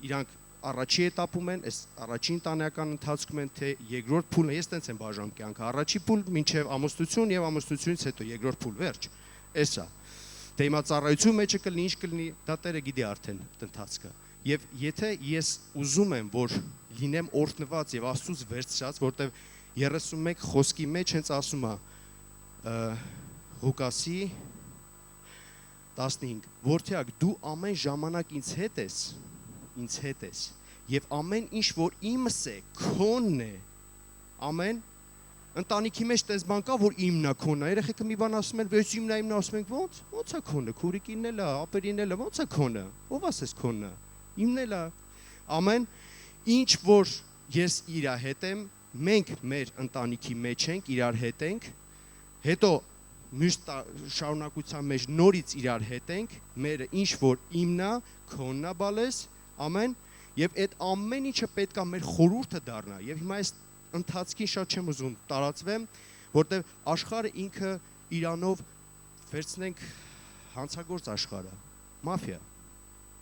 իրանք առաջի էտապում են, այս առաջին տանեկան ընթացքում են, թե երկրորդ փուլն է, ես տենց եմ բաժանում կյանքը, առաջի փուլ մինչև ամուսնություն եւ ամուսնությունից հետո երկրորդ փուլ վերջ։ Էսա։ Դե հիմա ծառայություն մեջը կլինի, ինչ կլինի, դա Տերը գիտի արդեն ընթացքը։ Եվ եթե ես ուզում եմ, որ լինեմ օրհնված եւ Աստծուց վերցրած, որտեվ 31 խոսքի մեջ հենց ասում է Ղուկասի 15, որդյակ դու ամեն ժամանակ ինձ հետ ես, եւ ամեն ինչ որ իմս է, քոնն է, ամեն, ընտանիքի մեջ տես բան կա, որ իմն է քոնն է, երեխեքը մի բան ասում են, բայց իմն է, ասում ենք, ո՞նց է քոնը, քուրիկինն էլ է, ապերին էլ է, ո՞նց է քոնը, ով ասես քոնը, իմն էլ է, ամեն, ինչ որ ես իր հետ եմ, մենք մեր ընտանիքի մեջ ենք, իրար հետ ենք, հետո միշտ շարունակության մեջ նորից իրար հետ ենք, մերը ինչ որ իմնա, քոննա բալես, ամեն, եւ այդ ամեն ինչը պետք է մեր խորհուրդը դառնա, եւ հիմա այս ընթացքին շատ չեմ ուզում տարածվեմ, որտեվ աշխարհը ինքը իրանով վերցնենք հանցագործ աշխարհը, մաֆիա,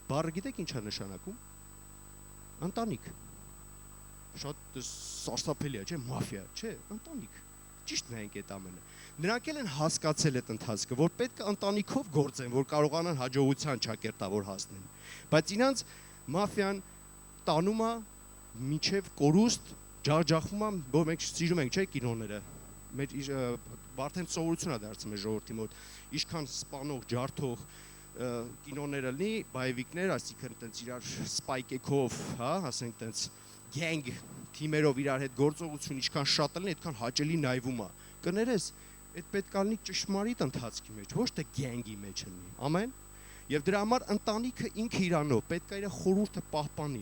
բառը գիտեք ինչ է նշանակում, ընտանիք, շատ սարսափելի է, չէ, մաֆիա, չէ, ընտանիք, ճիշտ նայենք այդ ամենը, նրանք էլ են հասկացել այդ ընթացքը, որ պետք է ընտանիքով գործեն, որ կարողանան հաջողության ճակերտավոր հասնեն, բայց իրանց մաֆիան տանում է մինչև կորուստ, ջախջախում է, որ մենք սիրում ենք, չէ, կինոները, մեր արդեն սովորություն է դարձել մեր ժողովրդի մոտ, ինչքան սպանող, ջարդող կինոները լինի, բայվիկներ, այսինքն տենց իրար սպայկեքով, հա, ասենք տենց գենգ թիմերով իրար հետ գործողություն ինչքան շատ լինի, այդքան հաճելի նայվում է։ Կներես, այդ պետք է լինի ճշմարիտ ընթացքի մեջ, ոչ թե գենգի մեջ լինի։ Ամեն։ Եվ դրա համար ընտանիքը ինքը իրանով պետք է իր խորհուրդը պահպանի։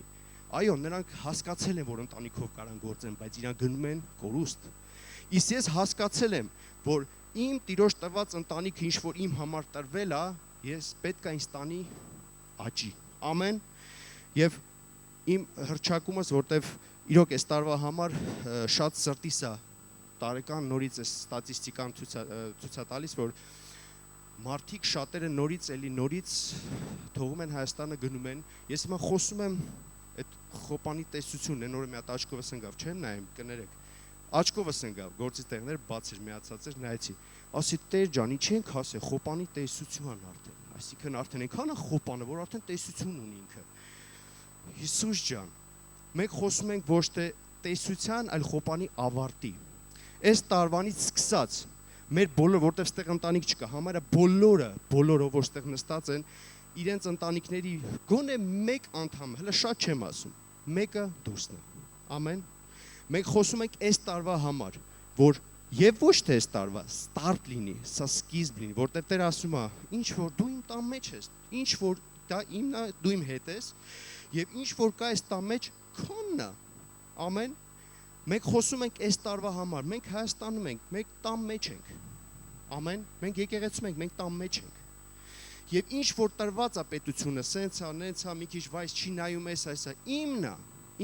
Այո, նրանք հասկացել են, որ ընտանիքով կարան գործեն, բայց իրանք գնում են կորուստ։ Իսկ ես հասկացել եմ, որ իմ տիրոջ տված ընտանիքը ինչ որ իմ համար տրվել է, ես պետք է ինձ տանի աճի։ Ամեն։ Եվ իմ հռչակումս, որտեվ իրոք այս տարվա համար շատ սրտիս է տարեկան նորից այս ստատիստիկան ցույց է տալիս, որ մարդիկ շատերը նորից թողում են Հայաստանը գնում են։ Ես հիմա խոսում եմ այդ խոպանի տեսությունն, այն օրը մի հատ աչքովս ընկավ, չեմ նայեմ, կներեք։ Աչքովս ընկավ, գործի տեղներ բաց էր, միացած էր, նայեցի։ Ասի Տեր ջան, ինչ ենք ասել, խոպանի տեսություն արդեն։ Այսինքն արդեն այնքան է խոպանը, որ արդեն տեսություն ունի ինքը։ Հիսուս ջան, մենք խոսում ենք ոչ թե տեսության, այլ խոպանի ավարտի։ Այս տարվանից սկսած մեր բոլոր, որտեղ ստեղ ընտանիք չկա, համարը բոլորը որ ստեղ նստած են, իրենց ընտանիքների գոնե մեկ անդամ, հələ շատ չեմ ասում, մեկը դուրսն է։ Ամեն։ Մենք խոսում ենք այս տարվա համար, որ եւ ոչ թե այս տարվա, ստարտ լինի, սա սկիզբ լինի, որտեղ Տեր ասում է, ինչ որ դու իմ տան մեջ ես, ինչ որ դա իմն է, դու իմ հետ ես, եւ ինչ որ կա այս տան մեջ, քոնն է։ Ամեն։ Մենք խոսում ենք այս տարվա համար, մենք Հայաստանում ենք, մենք տան մեջ ենք։ Ամեն, մենք եկեղեցում ենք, մենք տան մեջ ենք։ Եվ ինչ որ տրված է պետությունը, սենց է, նենց է, մի քիչ վայս չի նայում ես այսա, իմն է,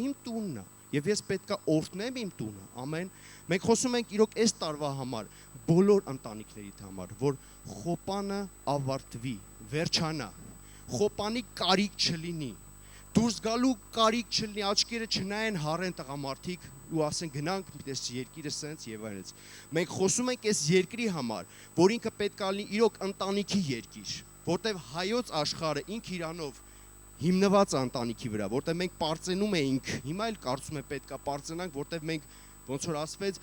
իմ տունն է, եւ ես պետքա օրհնեմ իմ տունը, ամեն։ Մենք խոսում ենք իրոք այս տարվա համար, բոլոր ընտանիքներիդ համար, որ խոպանը ավարտվի, վերջանա, խոպանի կարիք չլինի, դուրս գալու կարիք չլինի, աչքերը չնայեն հառեն տղամարդիկ ու ասեն գնանք այս երկիրը սենց եւ այլն։ Մենք խոսում ենք այս երկրի համար, որ ինքը պետք է լինի իրոք ընտանիքի երկիր, որտեվ հայոց աշխարհը ինքը իրանով հիմնված է ընտանիքի վրա, որտեվ մենք պարծենում էինք, հիմա էլ կարծում եմ պետք է պարծենանք, որտեվ մենք ոնց որ ասվեց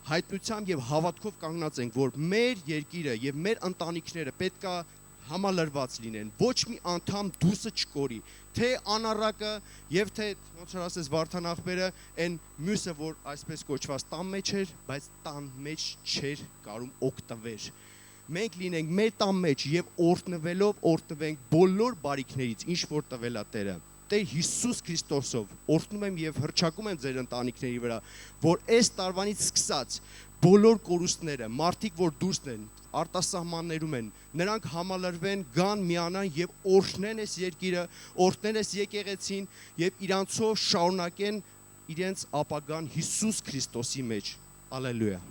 հայտնությամբ եւ հավատքով կանգնած ենք, որ մեր երկիրը եւ մեր ընտանիքները պետք է համալրված լինեն, ոչ մի անդամ դուսը չկորի, թե անառակը եւ թե ոնց որ ասես Վարդան ախպերը, այն մյուսը, որ այսպես կոչված տան մեջ էր, բայց տան մեջ չէր կարում օգտվել։ Մենք լինենք մեր տան մեջ եւ օրհնվենք բոլոր բարիքներից, ինչ որ տվել է Տերը։ Տեր Հիսուս Քրիստոսով օրհնում եմ եւ հռչակում եմ ձեր ընտանիքների վրա, որ այս տարվանից սկսած բոլոր կորուստները, մարդիկ որ դուրսն են, արտասահմաններում են, նրանք համալրվեն, գան, միանան եւ օրհնեն այս երկիրը, օրհնեն այս եկեղեցին եւ իրանցով շարունակեն իրենց ապագան Հիսուս Քրիստոսի մեջ։ Ալելույա։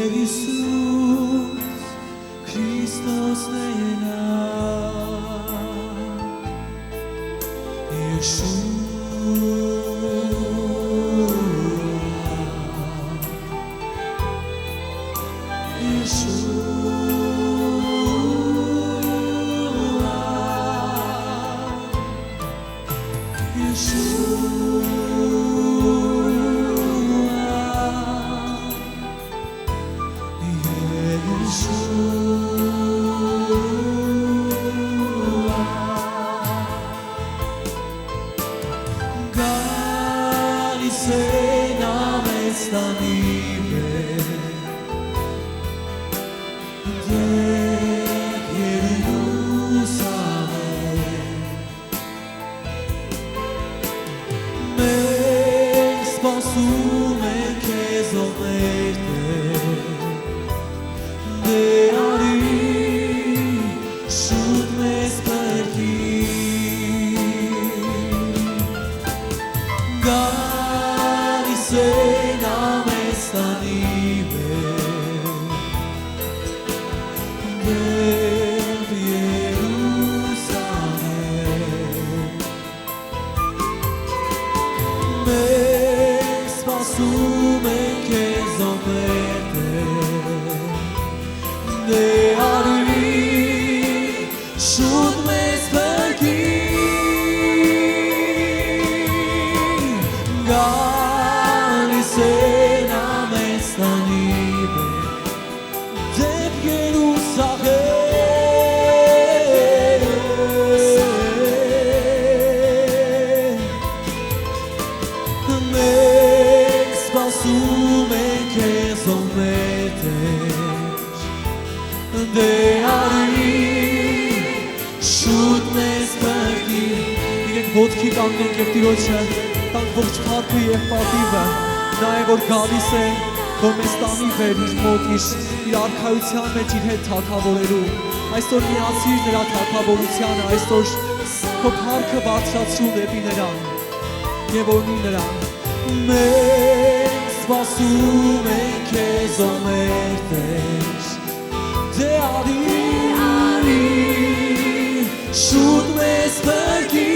Iisus Hristos nena Ոտքի կանգնենք և տիրոջը տանք ողջ փառքը և պատիվը նա է որ գալիս է որ մեզ տանի վեր իր մոտ իր արքայության մեջ իր հետ թագավորելու այսօր միացիր նրա թագավորությանը այսօր քո փառքը բարձրացրու դեպի նրան և օրհնի նրան մենք սպասում ենք քեզ ո մեր Տեր դե արի շուտ մեզ բրկի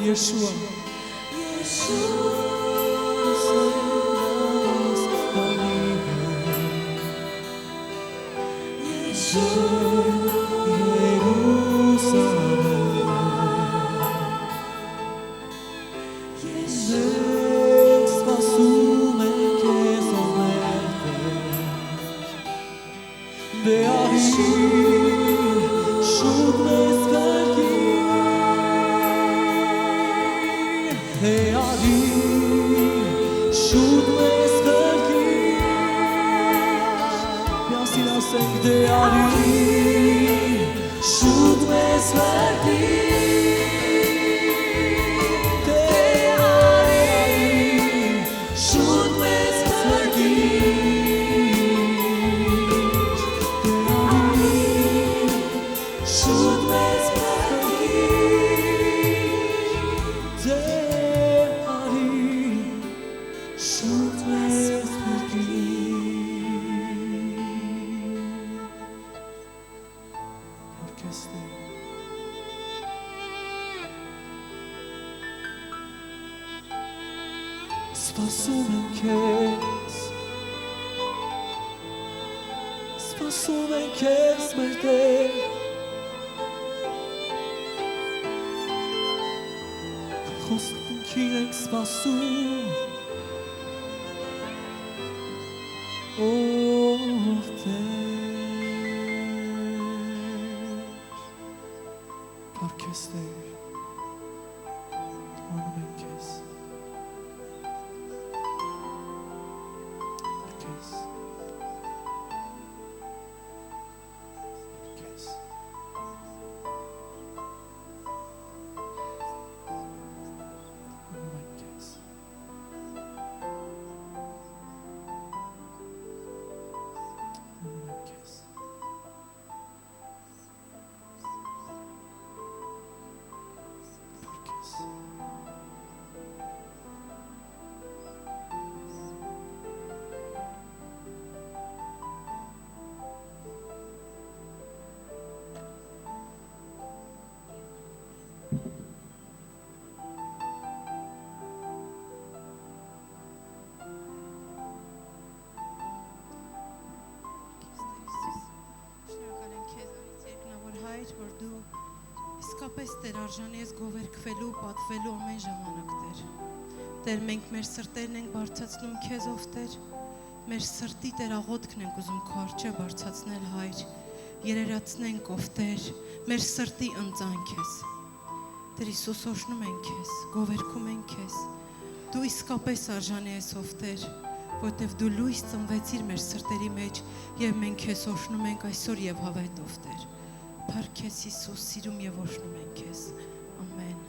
Yeshua. Shoot me, Սպասում ենք քեզ Սպասում ենք քեզ մեր Տեր Խոսքին ենք սպասում Ով Տեր Փառքես Տեր Անում ենք քեզ Փառքես Փառքես Անում ենք քեզ Անում ենք քեզ Փառքես Շնորհակալ ենք քեզ, Օրից երկնավոր Հայր, որ դու իսկապես Տեր արժանի ես գովերքվելու, պատվելու ամեն ժամանակ Տեր։ Տեր, մենք մեր սրտերն ենք բարձրացնում քեզով Տեր, մեր սրտի Տեր աղոթքն ենք ուզում քո առջև բարձրացնել Հայր, երերացնենք ով Տեր, մեր սրտի ընծանք ես։ Տեր Հիսուս, օրհնում ենք քեզ, գովերքում ենք քեզ։ Դու իսկապես արժանի ես ով Տեր, որտեվ դու լույս ծնվեցիր մեր սրտերի մեջ եւ մենք քեզ օրհնում ենք այսօր եւ հավատով Տեր։ Փառքես Հիսուս, սիրում եւ օրհնում ենք քեզ։ Ամեն։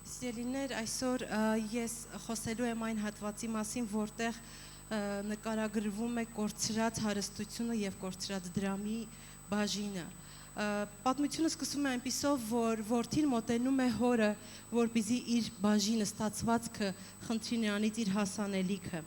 Սիրելիներ, այսօր ես խոսելու եմ այն հատվածի մասին, որտեղ նկարագրվում է կորցրած հարստությունը եւ կորցրած դրամի բաժինը։ Պատմությունը սկսում է այնպիսով, որ որդին մոտենում է հորը, որպեսզի իր բաժինը ստացվածքը խնդրի նրանից իր հասանելիքը։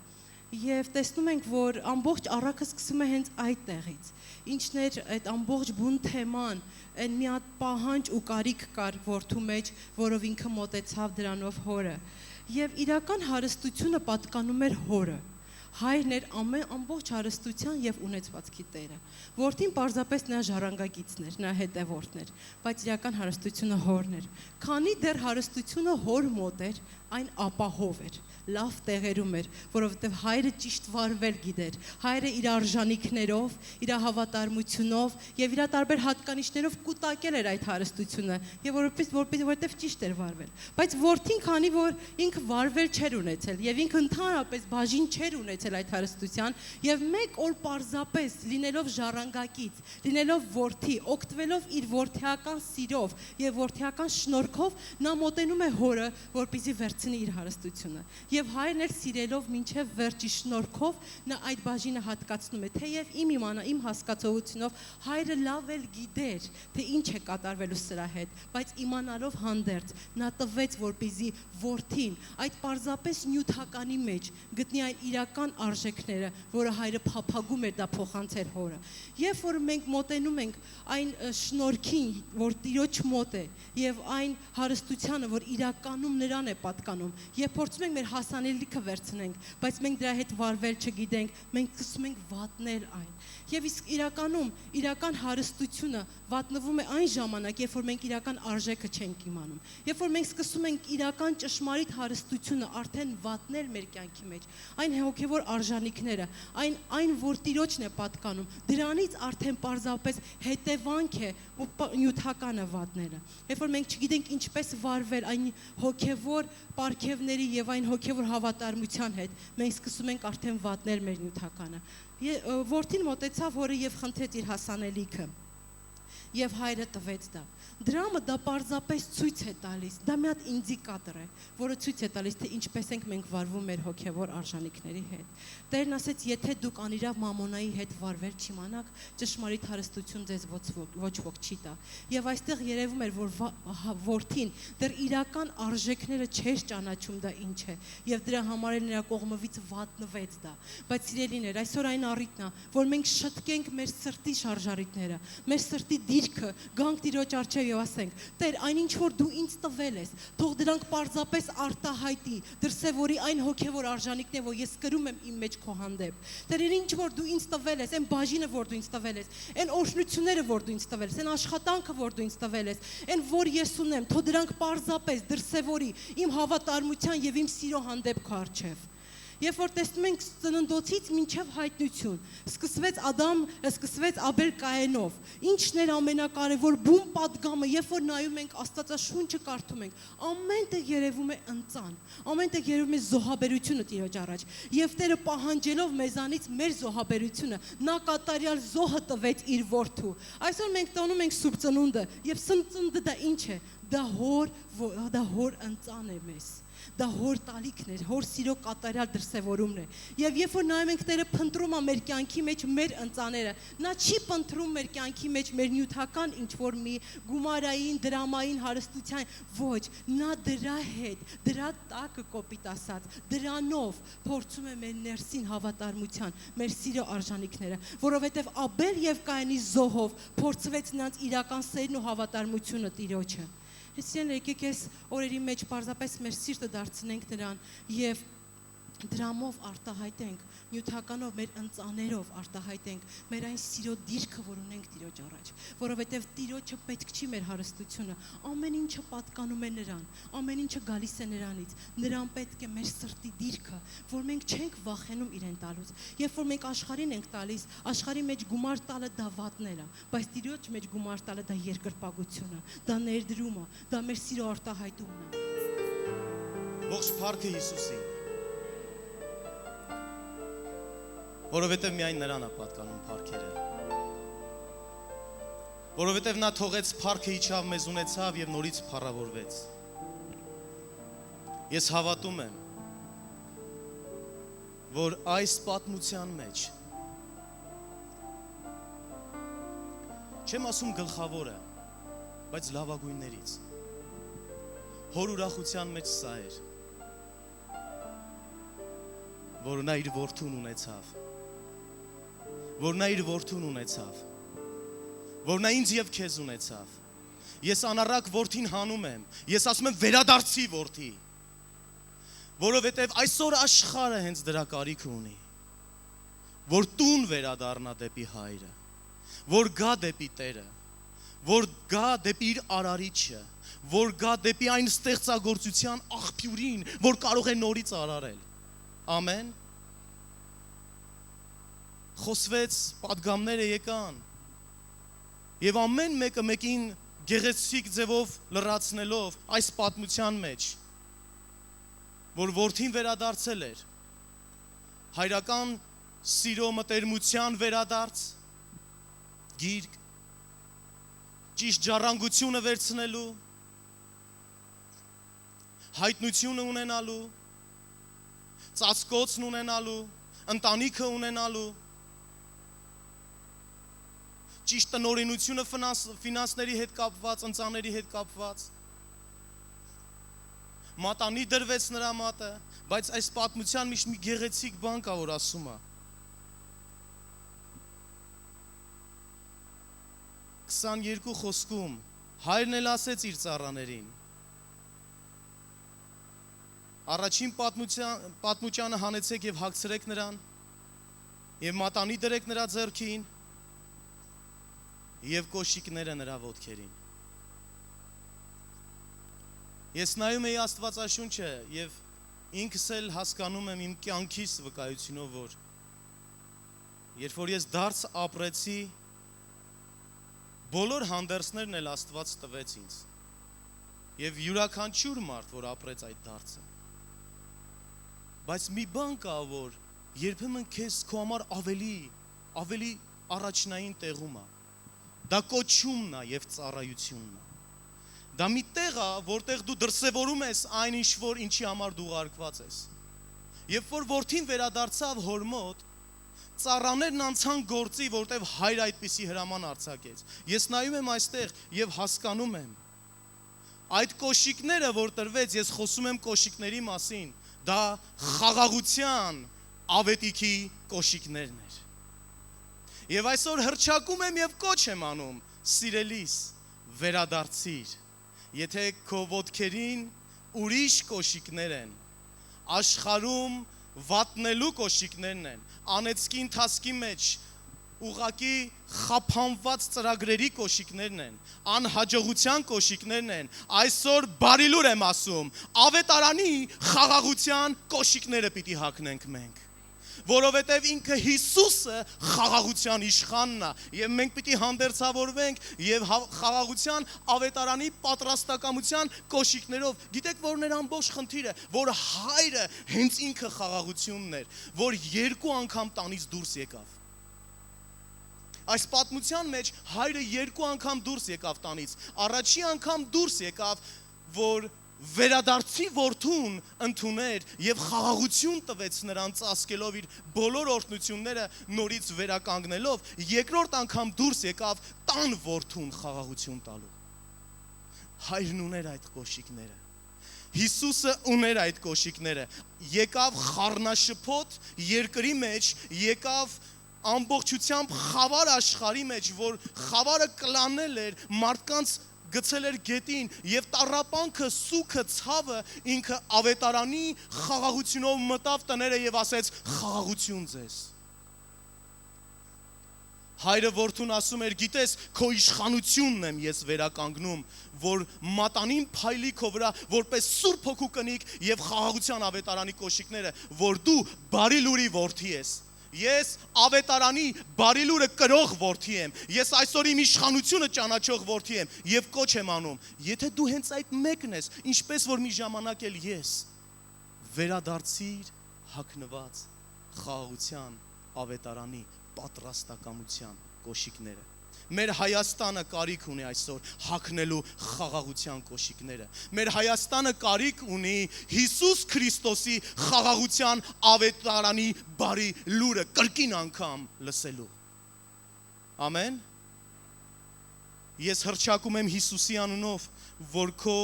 Եվ տեսնում ենք, որ ամբողջ առակը սկսում է հենց այդ տեղից։ Ինչն էր այդ ամբողջ բուն թեման, այն մի հատ պահանջ ու կարիք կար որդու մեջ, որով ինքը մոտեցավ դրանով հորը։ Եվ իրական հարստությունը պատկանում էր հորը։ Հայրն էր ամբողջ հարստության եւ ունեցվածքի տերը։ Որդին պարզապես նրա ժառանգագիծն էր, նրա հետևորդն էր, բայց իրական հարստությունը հորն էր։ Քանի դեռ հարստությունը հոր մոտ էր, այն ապահով էր, լավ տեղերում էր, որովհետև հայրը ճիշտ վարվել գիտեր։ Հայրը իր արժանիքներով, իր հավատարմությունով եւ իր տարբեր հատկանիշներով կուտակել էր այդ հարստությունը եւ որովհետև ճիշտ էր վարվել։ Բայց որդին, քանի որ ինքը վարվել չէր ունեցել եւ ինքը ընդհանրապես բաժին չէր ունեցել այդ հարստության եւ մեկ օր պարզապես լինելով ժառանգակից, լինելով որդի, օգտվելով իր որդիական սիրով եւ որդիական շնորհքով, նա մոտենում է հորը, որպեսզի վերցնի իր հարստությունը։ Եվ հայրն էր սիրելով մինչև վերջի շնորհքով նա այդ բաժինը հատկացնում է, թեև իմ հասկացողությունով հայրը լավ էլ գիտեր, թե ինչ է կատարվելու սրա հետ, բայց իմանալով հանդերձ նա տվեց, որպեսզի որդին այդ պարզապես նյութականի մեջ գտնի այն իրական արժեքները, որը հայրը փափագում էր դա փոխանցել հորը։ Երբ որ մենք մոտենում ենք այն շնորհքին, որ Տիրոջ մոտ է, եւ այն հարստությանը, որ իրականում նրան է պատկանում, երբ փորձում ենք մեր հասանելիքը վերցնենք, բայց մենք դրա հետ վարվել չգիտենք, մենք սկսում ենք վատնել այն։ Եվ իսկ իրականում իրական հարստությունը վատնվում է այն ժամանակ, երբ որ մենք իրական արժեքը չենք իմանում։ Երբ որ մենք սկսում ենք իրական ճշմարիտ հարստությունը արդեն վատնել մեր կյանքի մեջ, այն հոգևոր արժանիքները, այն որ Տիրոջն է պատկանում, դրանից արդեն պարզապես հետևանք է ու նյութականը վատնելը։ Երբ որ մենք չգիտենք ինչպես վարվել այն հոգևոր պարգևների եւ այն հոգևոր հավատարմության հետ, մենք սկսում ենք արդեն վատնել մեր նյութականը։ Որդին մոտեցավ հորը եւ խնդրեց իր հասանելիքը։ Եվ հայրը տվեց դա։ Դրամը դա պարզապես ցույց է տալիս, դա մի հատ ինդիկատոր է, որը ցույց է տալիս, թե ինչպես ենք մենք վարվում մեր հոգևոր արժանիքների հետ։ Տերն ասեց, եթե դուք անիրավ մամոնայի հետ վարվել չիմանաք, ճշմարիտ հարստություն ձեզ ոչ ոք չի տա։ Եվ այստեղ երևում էր, որ որդին դեռ իրական արժեքները չէր ճանաչում դա ինչ է, եւ դրա համար էլ նրա կողմից վատնվեց դա։ Բայց սիրելիներ, այսօր այն առիթն է, որ մենք շտկենք մեր սրտի շարժարիտները, մեր սրտի դիրքը գանք Տիրոջ առջև եւ ասենք. Տեր, այնինչ որ դու ինձ տվել ես, թող դրանք պարզապես արտահայտի, դրսևորի այն հոգեվոր արժանիքն է, որ ես կրում եմ իմ մեջ քո հանդեպ։ Տեր, ինչ որ դու ինձ տվել ես, այն բաժինը, որ դու ինձ տվել ես, այն օրհնությունները, որ դու ինձ տվել ես, այն աշխատանքը, որ դու ինձ տվել ես, այն որ ես ունեմ, թող դրանք պարզապես դրսևորի իմ հավատարմության եւ իմ սիրո հանդեպ քո առջև։ Երբ որ տեսնում ենք ծննդոցից մինչև հայտնություն, սկսվեց Աբել Կայենով, ինչն էր ամենակարևոր բուն պատգամը, երբ որ նայում ենք Աստվածաշունչը կարդում ենք, ամենտեղ երևում է ընծան, ամենտեղ երևում է զոհաբերությունը Տիրոջ առաջ, եւ Տերը պահանջելով մեզանից մեր զոհաբերությունը, նա կատարյալ զոհը տվեց իր որդու։ Այսօր մենք տոնում ենք Սուրբ Ծնունդը, եւ ծնունդը դա ինչ է։ Դա հոր ընծան է մեզ։ Դա հոր տալիքն է, հոր սիրո կատարյալ դրսևորումն է։ Եվ երբ որ նայում ենք Տերը փնտրում է մեր կյանքի մեջ մեր ընծաները, նա չի փնտրում մեր կյանքի մեջ մեր նյութական ինչ որ մի գումարային, դրամային հարստության, ոչ, նա դրա հետ, դրա տակը կոպիտ ասած, դրանով փորձում է մեր ներսին հավատարմության, մեր սիրո արժանիքները, որովհետև Աբել եւ Կայենի զոհով փորձվեց նրանց իրական սերն ու հավատարմությունը Տիրոջը։ Հեսիան եկեք այս օրերի մեջ պարզապես մեր սիրտը դարձնենք նրան եւ դրամով արտահայտենք, նյութականով մեր ընծաներով արտահայտենք մեր այն սիրո դիրքը, որ ունենք Տիրոջ առաջ, որովհետև Տիրոջը պետք չի մեր հարստությունը, ամեն ինչը պատկանում է նրան, ամեն ինչը գալիս է նրանից, նրան պետք է մեր սրտի դիրքը, որ մենք չենք վախենում իրեն տալուց, երբ որ մենք աշխարհին ենք տալիս, աշխարհի մեջ գումար տալը դա վատն է, բայց Տիրոջ մեջ գումար տալը դա երկրպագություն է, դա ներդրում է, դա մեր սիրո արտահայտումն է։ Ողջ փառքը Հիսուսին։ Որովհետև միայն նրան է պատկանում փառքերը։ Որովհետև նա թողեց փառքը իջավ մեզ ունեցավ եւ նորից փառավորվեց։ Ես հավատում եմ, որ այս պատմության մեջ չեմ ասում գլխավորը, բայց լավագույններից հոր ուրախության մեջ սա էր, որ նա իր որդուն ունեցավ, որ նա իր որդուն ունեցավ, որ նա ինձ եւ քեզ ունեցավ։ Ես անառակ որդին հանում եմ, ես ասում եմ վերադարձի որդի, որովհետեւ այսօր աշխարհը հենց դրա կարիք ունի, որ տուն վերադառնա դեպի հայրը, որ գա դեպի Տերը, որ գա դեպի իր արարիչը, որ գա դեպի այն ստեղծագործության աղբյուրին, որ կարող է նորից արարել։ Ամեն։ Խոսվեց, պատգամները եկան եւ ամեն մեկը մեկին գեղեցիկ ձևով լրացնելով այս պատմության մեջ, որ որդին վերադարձել էր, հայրական սիրո մտերմության վերադարձ, գիրք, ճիշտ ժառանգությունը վերցնելու, հայտնությունը ունենալու, ծածկոցն ունենալու, ընտանիքը ունենալու, ճիշտ տնօրինությունը ֆինանսների հետ կապված, ընծաների հետ կապված, մատանի դրվեց նրա մատը, բայց այս պատմության միշտ մի գեղեցիկ բան կա, որ ասում է 22 խոսքում հայրն էլ ասեց իր ծառաներին, առաջին պատմուճանը հանեցեք եւ հագցրեք նրան եւ մատանի դրեք նրա ձեռքին եւ կոշիկները նրա ոտքերին։ Ես նայում եի Աստվածաշունչը եւ ինքս էլ հասկանում եմ իմ կյանքիս վկայությունով, որ երբ որ ես դարձ ապրեցի, բոլոր հանդերձներն էլ Աստված տվեց ինձ եւ յուրաքանչյուր մարդ, որ ապրեց այդ դարձը, բայց մի բան կա, որ երբեմն քեզ քո համար ավելի առաջնային տեղում է, դա կոչումն է եւ ծառայությունն է, դա մի տեղ է, որտեղ դու դրսևորում ես այն ինչ որ ինչի համար դու ուղարկված ես, երբ որ որդին վերադարձավ հոր մոտ, ծառաներն անցան գործի, որտեղ հայր այդպիսի հրաման արձակեց, ես նայում եմ այստեղ եւ հասկանում եմ, այդ կոշիկները, որ տրվեց, ես խոսում եմ կոշիկների մասին, դա խաղաղության ավետիքի կոշիկներն էր։ Եվ այսօր հրճակում եմ եւ կոչ եմ անում, Սիրելիս, վերադարձիր։ Եթե քո ոտքերին ուրիշ կոշիկներ են, աշխարհում վատնելու կոշիկներն են, անեծքի ընթացքի մեջ ուղակի խափանված ծրագրերի կոշիկներն են, անհաջողության կոշիկներն են, այսօր բարի լուր եմ ասում, ավետարանի խաղաղության կոշիկները պիտի հագնենք մենք, որովհետև ինքը Հիսուսը խաղաղության իշխանն է, եւ մենք պիտի հանդերձավորվենք եւ խաղաղության ավետարանի պատրաստակամության կոշիկներով։ Գիտեք, որ ներ ամբողջ խնդիրը, որ հայրը հենց ինքը խաղաղությունն էր, որ 2 անգամ տանից դուրս եկավ։ Այս պատմության մեջ հայրը 2 անգամ դուրս եկավ տանից։ Առաջի անգամ դուրս եկավ, որ վերադարձի որդուն ընդուներ եւ խաղաղություն տվեց նրան ծածկելով իր բոլոր օրհնությունները նորից վերականգնելով, երկրորդ անգամ դուրս եկավ տան որդուն խաղաղություն տալու։ Հայրն ուներ այդ կոշիկները։ Հիսուսը ուներ այդ կոշիկները։ Եկավ խառնաշփոթ երկրի մեջ, եկավ ամբողջությամբ խավար աշխարհի մեջ, որ խավարը կլանել էր, մարդկանց գցել էր գետին եւ տառապանքը, սուքը, ցավը ինքը ավետարանի խաղաղությունով մտավ տները եւ ասեց խաղաղություն ձեզ։ Հայրը որդուն ասում էր, գիտես, քո իշխանությունն եմ ես վերականգնում, որ մատանին փայլի քո վրա, որպես Սուրբ Հոգու կնիկ եւ խաղաղության ավետարանի կոշիկները, որ դու բարի լուրի որդի ես։ Ես ավետարանի բարի լուրը կրող որդի եմ, ես այսօր իմ իշխանությունը ճանաչող որդի եմ եւ կոչ եմ անում, եթե դու հենց այդ մեկն ես, ինչպես որ մի ժամանակ էլ ես, վերադարձիր հագնված խաղաղության ավետարանի պատրաստակամության կոշիկները։ Մեր Հայաստանը կարիք ունի այսօր հագնելու խաղաղության կոշիկները։ Մեր Հայաստանը կարիք ունի Հիսուս Քրիստոսի խաղաղության ավետարանի բարի լուրը կրկին անգամ լսելու։ Ամեն։ Ես հռչակում եմ Հիսուսի անունով, որ քո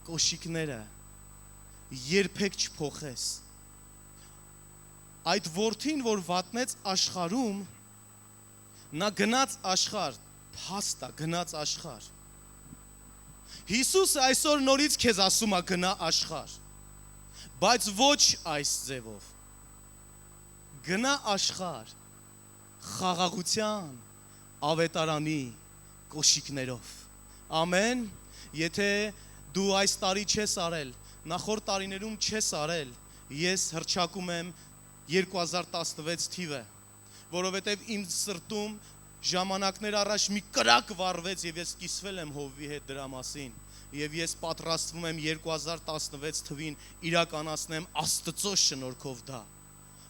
կոշիկները երբեք չփոխես։ Այդ որդին, որ վատնեց աշխարհում, նա գնաց աշխարհ, փաստա գնաց աշխարհ։ Հիսուսը այսօր նորից քեզ ասում է գնա աշխարհ, բայց ոչ այս ձևով։ Գնա աշխարհ խաղաղության ավետարանի կոշիկներով։ Ամեն։ Եթե դու այս տարի չես արել, նախորդ տարիներում չես արել, ես հռչակում եմ 2016 թիվը, որովհետև իմ սրտում ժամանակներ առաջ մի կրակ վառվեց եւ ես կիսվել եմ Հովվի հետ դրա մասին եւ ես պատրաստվում եմ 2016 թվին իրականացնեմ Աստծո շնորհքով դա,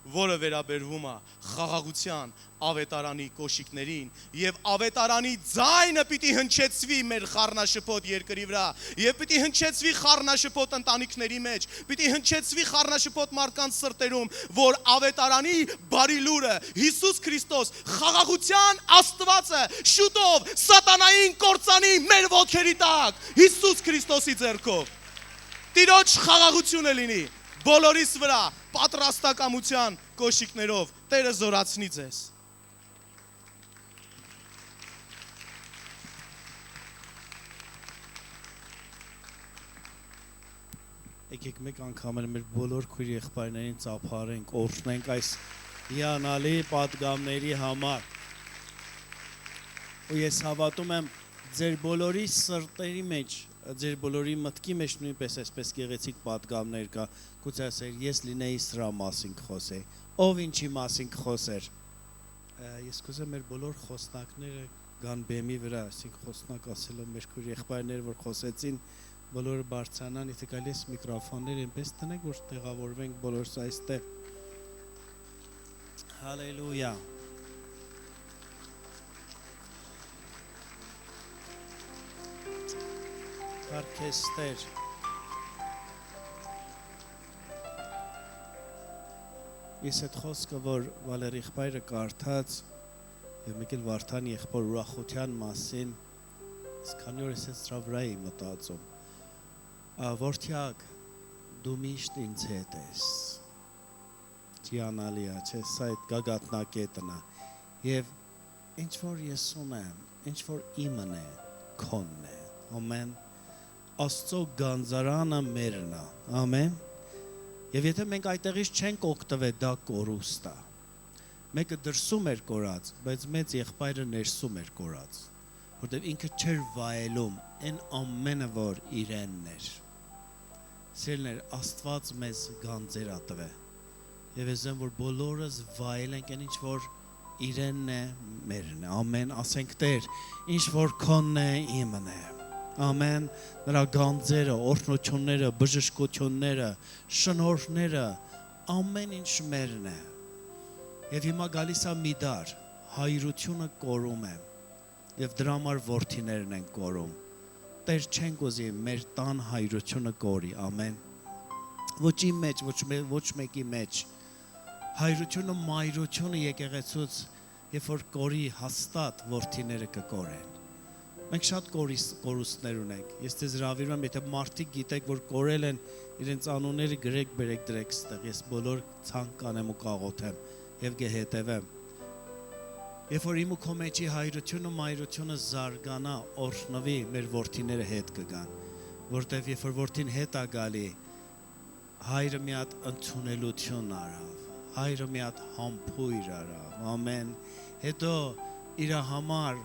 որը վերաբերվում է խաղաղության ավետարանի կոշիկներին եւ ավետարանի ձայնը պիտի հնչեցվի մեր խառնաշփոթ երկրի վրա եւ պիտի հնչեցվի խառնաշփոթ ընտանիքների մեջ, պիտի հնչեցվի խառնաշփոթ մարդկանց սրտերում, որ ավետարանի բարի լուրը Հիսուս Քրիստոս խաղաղության Աստվածը շուտով սատանային կործանի մեր ոտքերի տակ Հիսուս Քրիստոսի ձեռքով։ Տիրոջ խաղաղությունը լինի բոլորիս վրա պատրաստակամության կոշիկներով։ Տերը զորացնի ձեզ։ Եկեք մեկ անգամ մեր բոլոր քույր եղբայրներին ծափարենք, օրհնենք այս հիանալի պատգամների համար։ Ու ես հավատում եմ ձեր բոլորի սրտերի մեջ, ձեր բոլորի մտքի մեջ նույնպես այսպես գեղեցիկ պատգամներ կա, գուցե ասեր ես լինեի սրա մասին կխոսեի, ով ինչի մասին կխոսեր։ Ես կուզեմ մեր բոլոր խոսնակները գան բեմի վրա, այսինքն խոսնակ ասելով մեր քույր եղբայրները, որ խոսեցին, բոլորը բարձրանան, եթե գալիս միկրոֆոններ այնպես տնենք, որ տեղավորվենք բոլորս այստեղ։ Հալելույա։ Արքեստեր։ Ես այդ խոսքը, որ Վալերի եղբայրը կարդաց, եւ մեկ էլ Վարդան եղբոր ուրախության մասին, ես քանի օր ես դրա վրա եմ մտածում։ Որդյակ, դու միշտ ինձ հետ ես։ Ճիանալի է, չէ՞, սա այդ գագաթնակետն է։ Եվ ինչ որ ես ունեմ, ինչ որ իմն է, քոնն է։ Ամեն։ Աստծո գանձարանը մերն է։ Ամեն։ Եվ եթե մենք այդտեղից չենք օգտվել, դա կորուստ է։ Մեկը դրսում էր կորած, բայց մեծ եղբայրը ներսում էր կորած, որտեղ ինքը չէր վայելում այն ամենը, որ իրենն էր։ Սիրելիներ, Աստված մեզ գանձեր ա տվել։ Եվ ես եմ, որ բոլորս վայելենք այն ինչ որ իրենն է, մերն է։ Ամեն, ասենք Տեր, ինչ որ քոնն է, իմն է։ Ամեն, նրա գանձերը, օրհնությունները, բժշկությունները, շնորհները, ամեն ինչ մերն է։ Եվ հիմա գալիս է մի դար, հայրությունը կորում է, և դրա համար որդիներն են կորում։ Տեր չենք ուզի մեր տան հայրությունը կորի, ամեն։ Ոչ իմ մեջ, ոչ մեկի մեջ։ Հայրությունը, մայրությունը եկեղեցուց, երբ որ կորի հաստատ որդիները կկորեն։ Մենք շատ կորուստներ ունենք։ Ես ձեզ հրավիրում եմ, եթե մարդիկ գիտեք, որ կորել են, իրենց անունները գրեք, բերեք, դրեք ստեղ։ Ես բոլոր ցանկ կանեմ ու կաղոթեմ եւ կհետևեմ։ Երբ որ իմ ու քո մեջի հայրությունը, մայրությունը զարգանա, օրհնվի, մեր որդիները հետ կգան, որտեվ երբ որ որդին հետ է գալի, հայրը մի հատ ընդունելություն արավ, հայրը մի հատ համբույր արավ, ամեն, հետո իր համար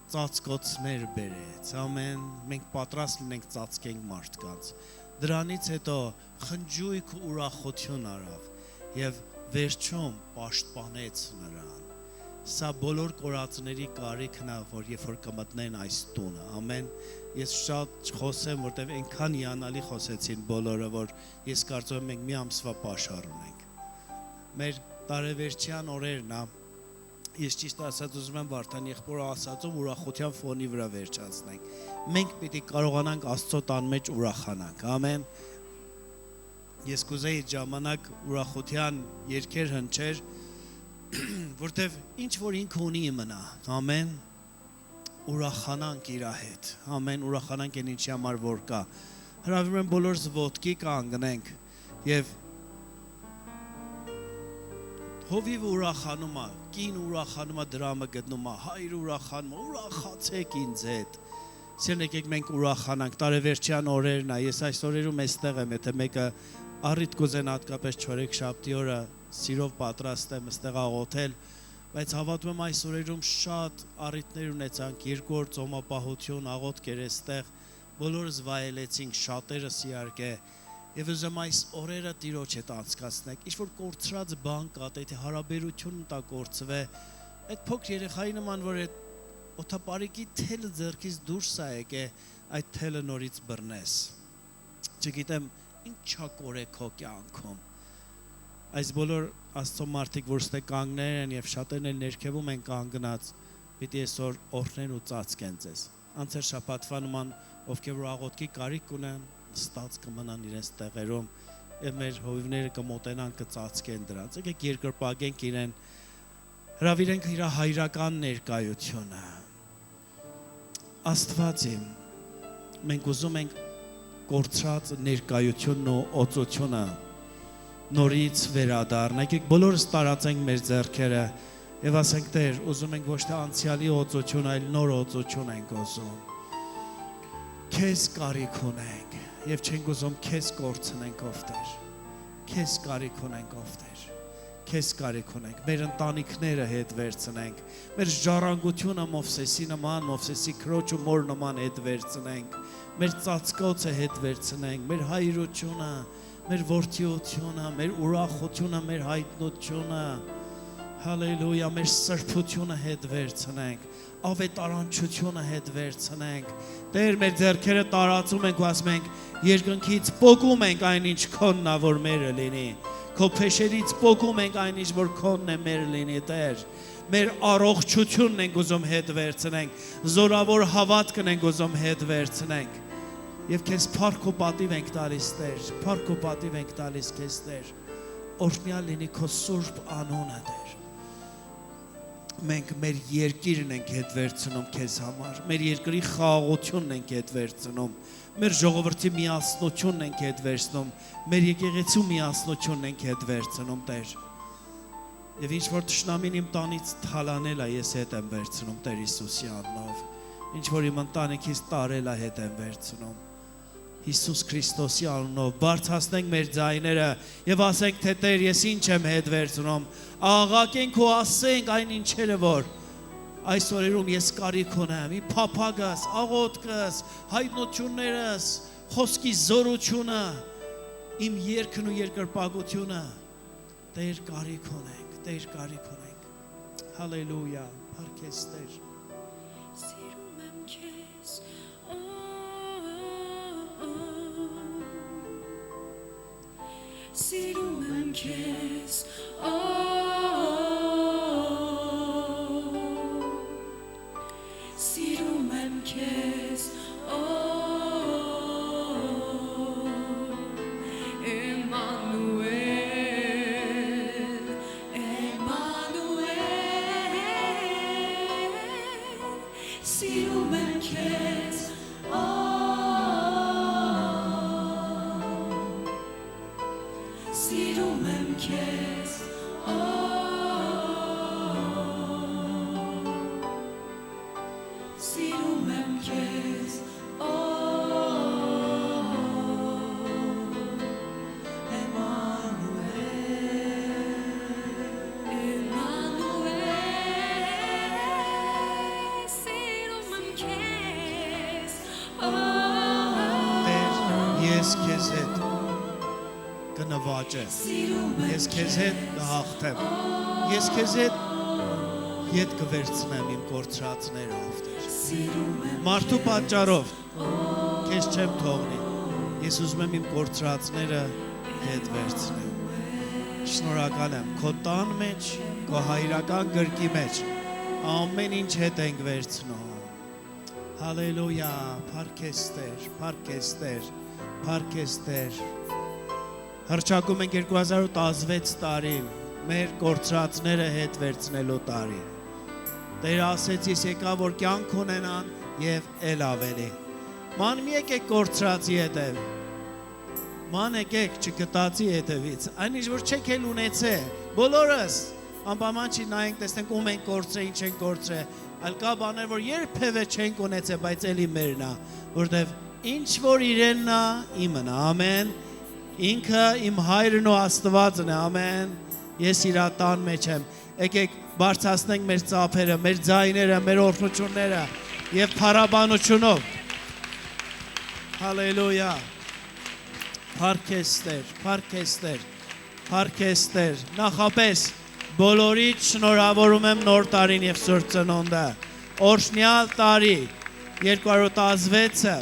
ծածկոցներ բերեց, ամեն, մենք պատրաստ լինենք ծածկենք մարդկանց, դրանից հետո խնջույք ու ուրախություն արավ եւ վերջում պաշտպանեց նրան։ Սա բոլոր կորածների կարիքն է, որ երբ որ կմտնեն այս տունը, ամեն, ես շատ խոսեմ, որտեվ այնքան հիանալի խոսեցին բոլորը, որ ես կարծում եմ մենք մի ամսվա պաշար ունենք։ Մեր տարեվերջյան օրերն է, ես ճիշտ ասած ուզում եմ Վարդան եղբորը ասածով ուրախության ֆոնի վրա վերջացնենք։ Մենք պիտի կարողանանք Աստծո տան մեջ ուրախանանք, ամեն։ Ես կուզեի ժամանակ ուրախության երգեր հնչեր, որտև ինչ որ ինքը ունի մնա, ամեն, ուրախանանք իր հետ, ամեն, ուրախանանք այն ինչի համար որ կա։ Հրավիրում եմ բոլորս ոտքի կանգնենք եւ հովիվը ուրախանում է, կին ուրախանում է, դրամը գտնում է, հայրը ուրախանում է, ուրախացեք ինձ հետ։ Սիրուն եկեք մենք ուրախանանք, տարեվերջյան օրերն է, ես այս օրերում էստեղ եմ, եթե մեկը առիթ կուզեն հատկապես չորեքշաբթի օրը սիրով պատրաստ եմ ստեղ աղոթել, բայց հավատում եմ այս օրերում շատ առիթներ ունեցանք, երկրորդ ծոմապահություն, աղոթք էր էստեղ, բոլորս վայելեցինք, շատերս իհարկե, եւ ուզում այս օրերը Տիրոջ հետ անցկացնենք, ինչ որ կորցրած բան կա, եթե հարաբերությունն տա կորցվե, այդ փոքր երեխայի նման, որ այդ օթապարիկի թելը ձեռքից դուրս է եկե, այդ թելը նորից բռնես։ Չգիտեմ, ինչա կորե քո կյանքում։ Այս բոլոր Աստծո մարդիկ, որ ստե կանգնել են եւ շատերն էլ ներքևում են կանգնած, պիտի այսօր օրհնեն ու ծածկեն ձեզ։ Անցեր շաբաթվա նման, ովքեր որ աղոթքի կարիք ունեն, ստած կմնան իրենց տեղերում եւ մեր հովիվները կմոտենան կծածկեն դրանց։ Եկեք երկրպագենք իրեն, հրավիրենք իր հայրական ներկայությունը։ Աստված իմ, մենք ուզում ենք կորցրած ներկայությունն ու օծությունը նորից վերադառնալ։ Եկեք բոլորս տարածենք մեր ձեռքերը եւ ասենք Տեր, ուզում ենք ոչ թե անցյալի օծություն, այլ նոր օծություն ենք ուզում։ Քեզ կարիք ունենք եւ չենք ուզում քեզ կորցնենք ով Տեր։ Քեզ կարիք ունենք ով Տեր։ Քեզ կարիք ունենք, մեր ընտանիքները հետ վերցնենք, մեր ժառանգությունը Մովսեսի նման, Մովսեսի քրոջ ու մոր նման հետ վերցնենք, մեր ծածկոցը հետ վերցնենք, մեր հայրությունը, մեր որդիությունը, մեր ուրախությունը, մեր հայտնությունը, հալելույա, մեր սրբությունը հետ վերցնենք, ավետարանչությունը հետ վերցնենք, Տեր մեր ձեռքերը տարածում ենք ու ասում ենք, երկնքից պոկում ենք այնինչ քոնն է, որ մերը լինի, քո փեշերից պոկում ենք այնինչ, որ քոնն է մեր լինի, Տեր, մեր առողջությունն ենք ուզում հետ վերցնենք, զորավոր հավատքն ենք ուզում հետ վերցնենք, եւ քեզ փառք ու պատիվ ենք տալիս, Տեր, փառք ու պատիվ ենք տալիս քեզ, Տեր, օրհնյալ լինի քո սուրբ անունը, Տեր։ Մենք մեր երկիրն ենք հետ վերցնում քեզ համար, մեր երկրի խաղաղությունն ենք հետ վերցնում, մեր ժողովրդի միասնությունն ենք հետ վերցնում, մեր եկեղեցու միասնությունն ենք հետ վերցնում, Տեր։ Եվ ինչ որ թշնամին իմ տանից թալանել է, ես հետ եմ վերցնում Տեր Հիսուսի անունով։ Ինչ որ իմ ընտանիքից տարել է, հետ եմ վերցնում Հիսուս Քրիստոսի անունով։ Բարձրացնենք մեր ձայները եւ ասենք, թե Տեր, ես ինչ եմ հետ վերցնում։ Աղաղակենք ու ասենք այն ինչերը, որ այս օրերում ես կարիք ունեմ, իմ փափագս, աղոթքս, հայտնություններս, խոսքի զորությունը, իմ երգն ու երկրպագությունը, Տեր կարիք ունենք, Տեր կարիք ունենք։ Հալելույա, փառքես Տեր։ Սիրում եմ քեզ, սիրում եմ քեզ, սիրում եմ քեզ, Սիրում եմ քեզ, սիրում եմ քեզ, սիրում եմ քեզ, Ես քեզ հետ կնվաճեմ, ես քեզ հետ կհաղթեմ, ես քեզ հետ ետ կվերցնեմ իմ կորցրածները, Տեր։ Մարդու պատճառով քեզ չեմ թողնի, ես ուզում եմ իմ կորցրածները հետ վերցնեմ։ Շնորհակալ եմ քո տան մեջ, քո հայրական գրկի մեջ, ամեն ինչ հետ ենք վերցնում։ Հալելույա, փառքես Տեր, փառքես Տեր, փառքես Տեր։ Հռչակում ենք 2016 տարի, մեր կորցրածները հետ վերցնելու տարի։ Տերը ասեց, ես եկա, որ կյանք ունենան եւ էլ ավելի։ Ման մի եկեք կորցրածի հետև։ Ման եկեք չգտածի հետևից։ Այն ինչ որ չեք էլ ունեցել, բոլորս անպայման չի նայենք, տեսնենք ում են կորցրել, ինչ են կորցրել, այլ կա բաներ, որ երբևէ չենք ունեցել, բայց էլի մերն է, որտեվ ինչ որ իրենն է, իմն է, ամեն։ Ինքը իմ հայրն ու Աստվածն է, ամեն։ Ես իր տան մեջ եմ։ Եկեք բարձրացնենք մեր ծափերը, մեր ձայները, մեր օրհնությունները եւ փառաբանությունով։ Հալելույա։ Փառքես Տեր, փառքես Տեր, փառքես Տեր։ Նախապես բոլորիդ շնորհավորում եմ նոր տարին եւ Սուրբ Ծնունդը։ Օրհնյալ տարի 216-ը։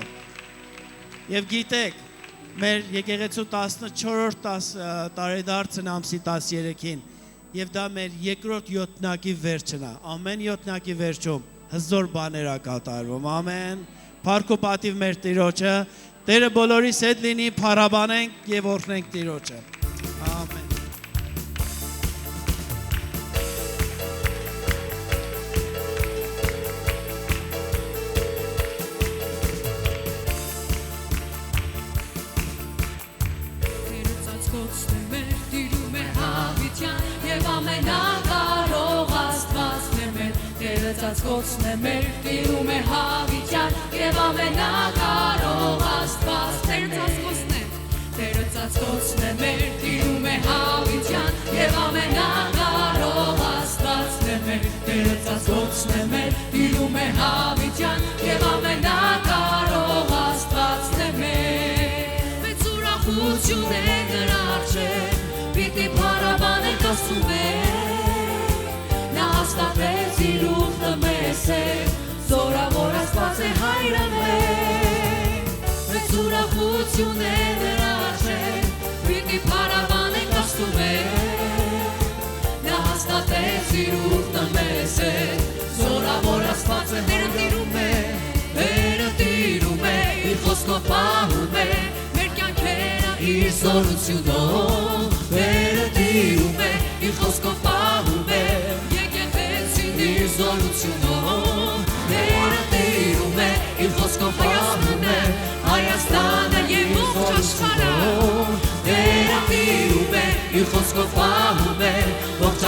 Եվ գիտեք, մեր եկեղեցու 14-րդ տարեդարձն ամսի 13-ին եւ դա մեր երկրորդ յոթնակի վերջն է։ Ամեն յոթնակի վերջում հզոր բաներ է կատարվում։ Ամեն։ Փառք ու պատիվ մեր Տիրոջը։ Տերը բոլորիս հետ լինի, փառաբանենք եւ օրհնենք Տիրոջը։ Ամեն։ Ծածկոցն է մեր տիրում է հավիտյան և ամենակարող Աստված Տերը ծածկոցն է Տերը ծածկոցն է մեր տիրում է հավիտյան և ամենակարող Աստվածն է մեր Տերը ծածկոցն է մեր տիրում է հավիտյան և ամենակարող Աստվածն է մեր Մեծ ուրախություն է նրա առջև պիտի փառաբանենք Աստծուն Նա հաստատեց իր ուխտը մեզ հետ, զորավոր Աստված է հայրը մեր, մեծ ուրախություն է նրա առջև, պիտի փառաբանենք Աստծուն Նա հաստատեց իր ուխտը մեզ հետ, զորավոր Աստված է Տերը տիրում է, իր խոսքով պահում է, մեր կյանքերը իր զորությունով, Տերը տիրում է, իր խոսքով պահում է, իր զորությունով Տերը տիրում է, իր խոսքով պահում է Հայաստանը և ողջ աշխարհը Տերը տիրում է, իր խոսքով պահում է Ողջ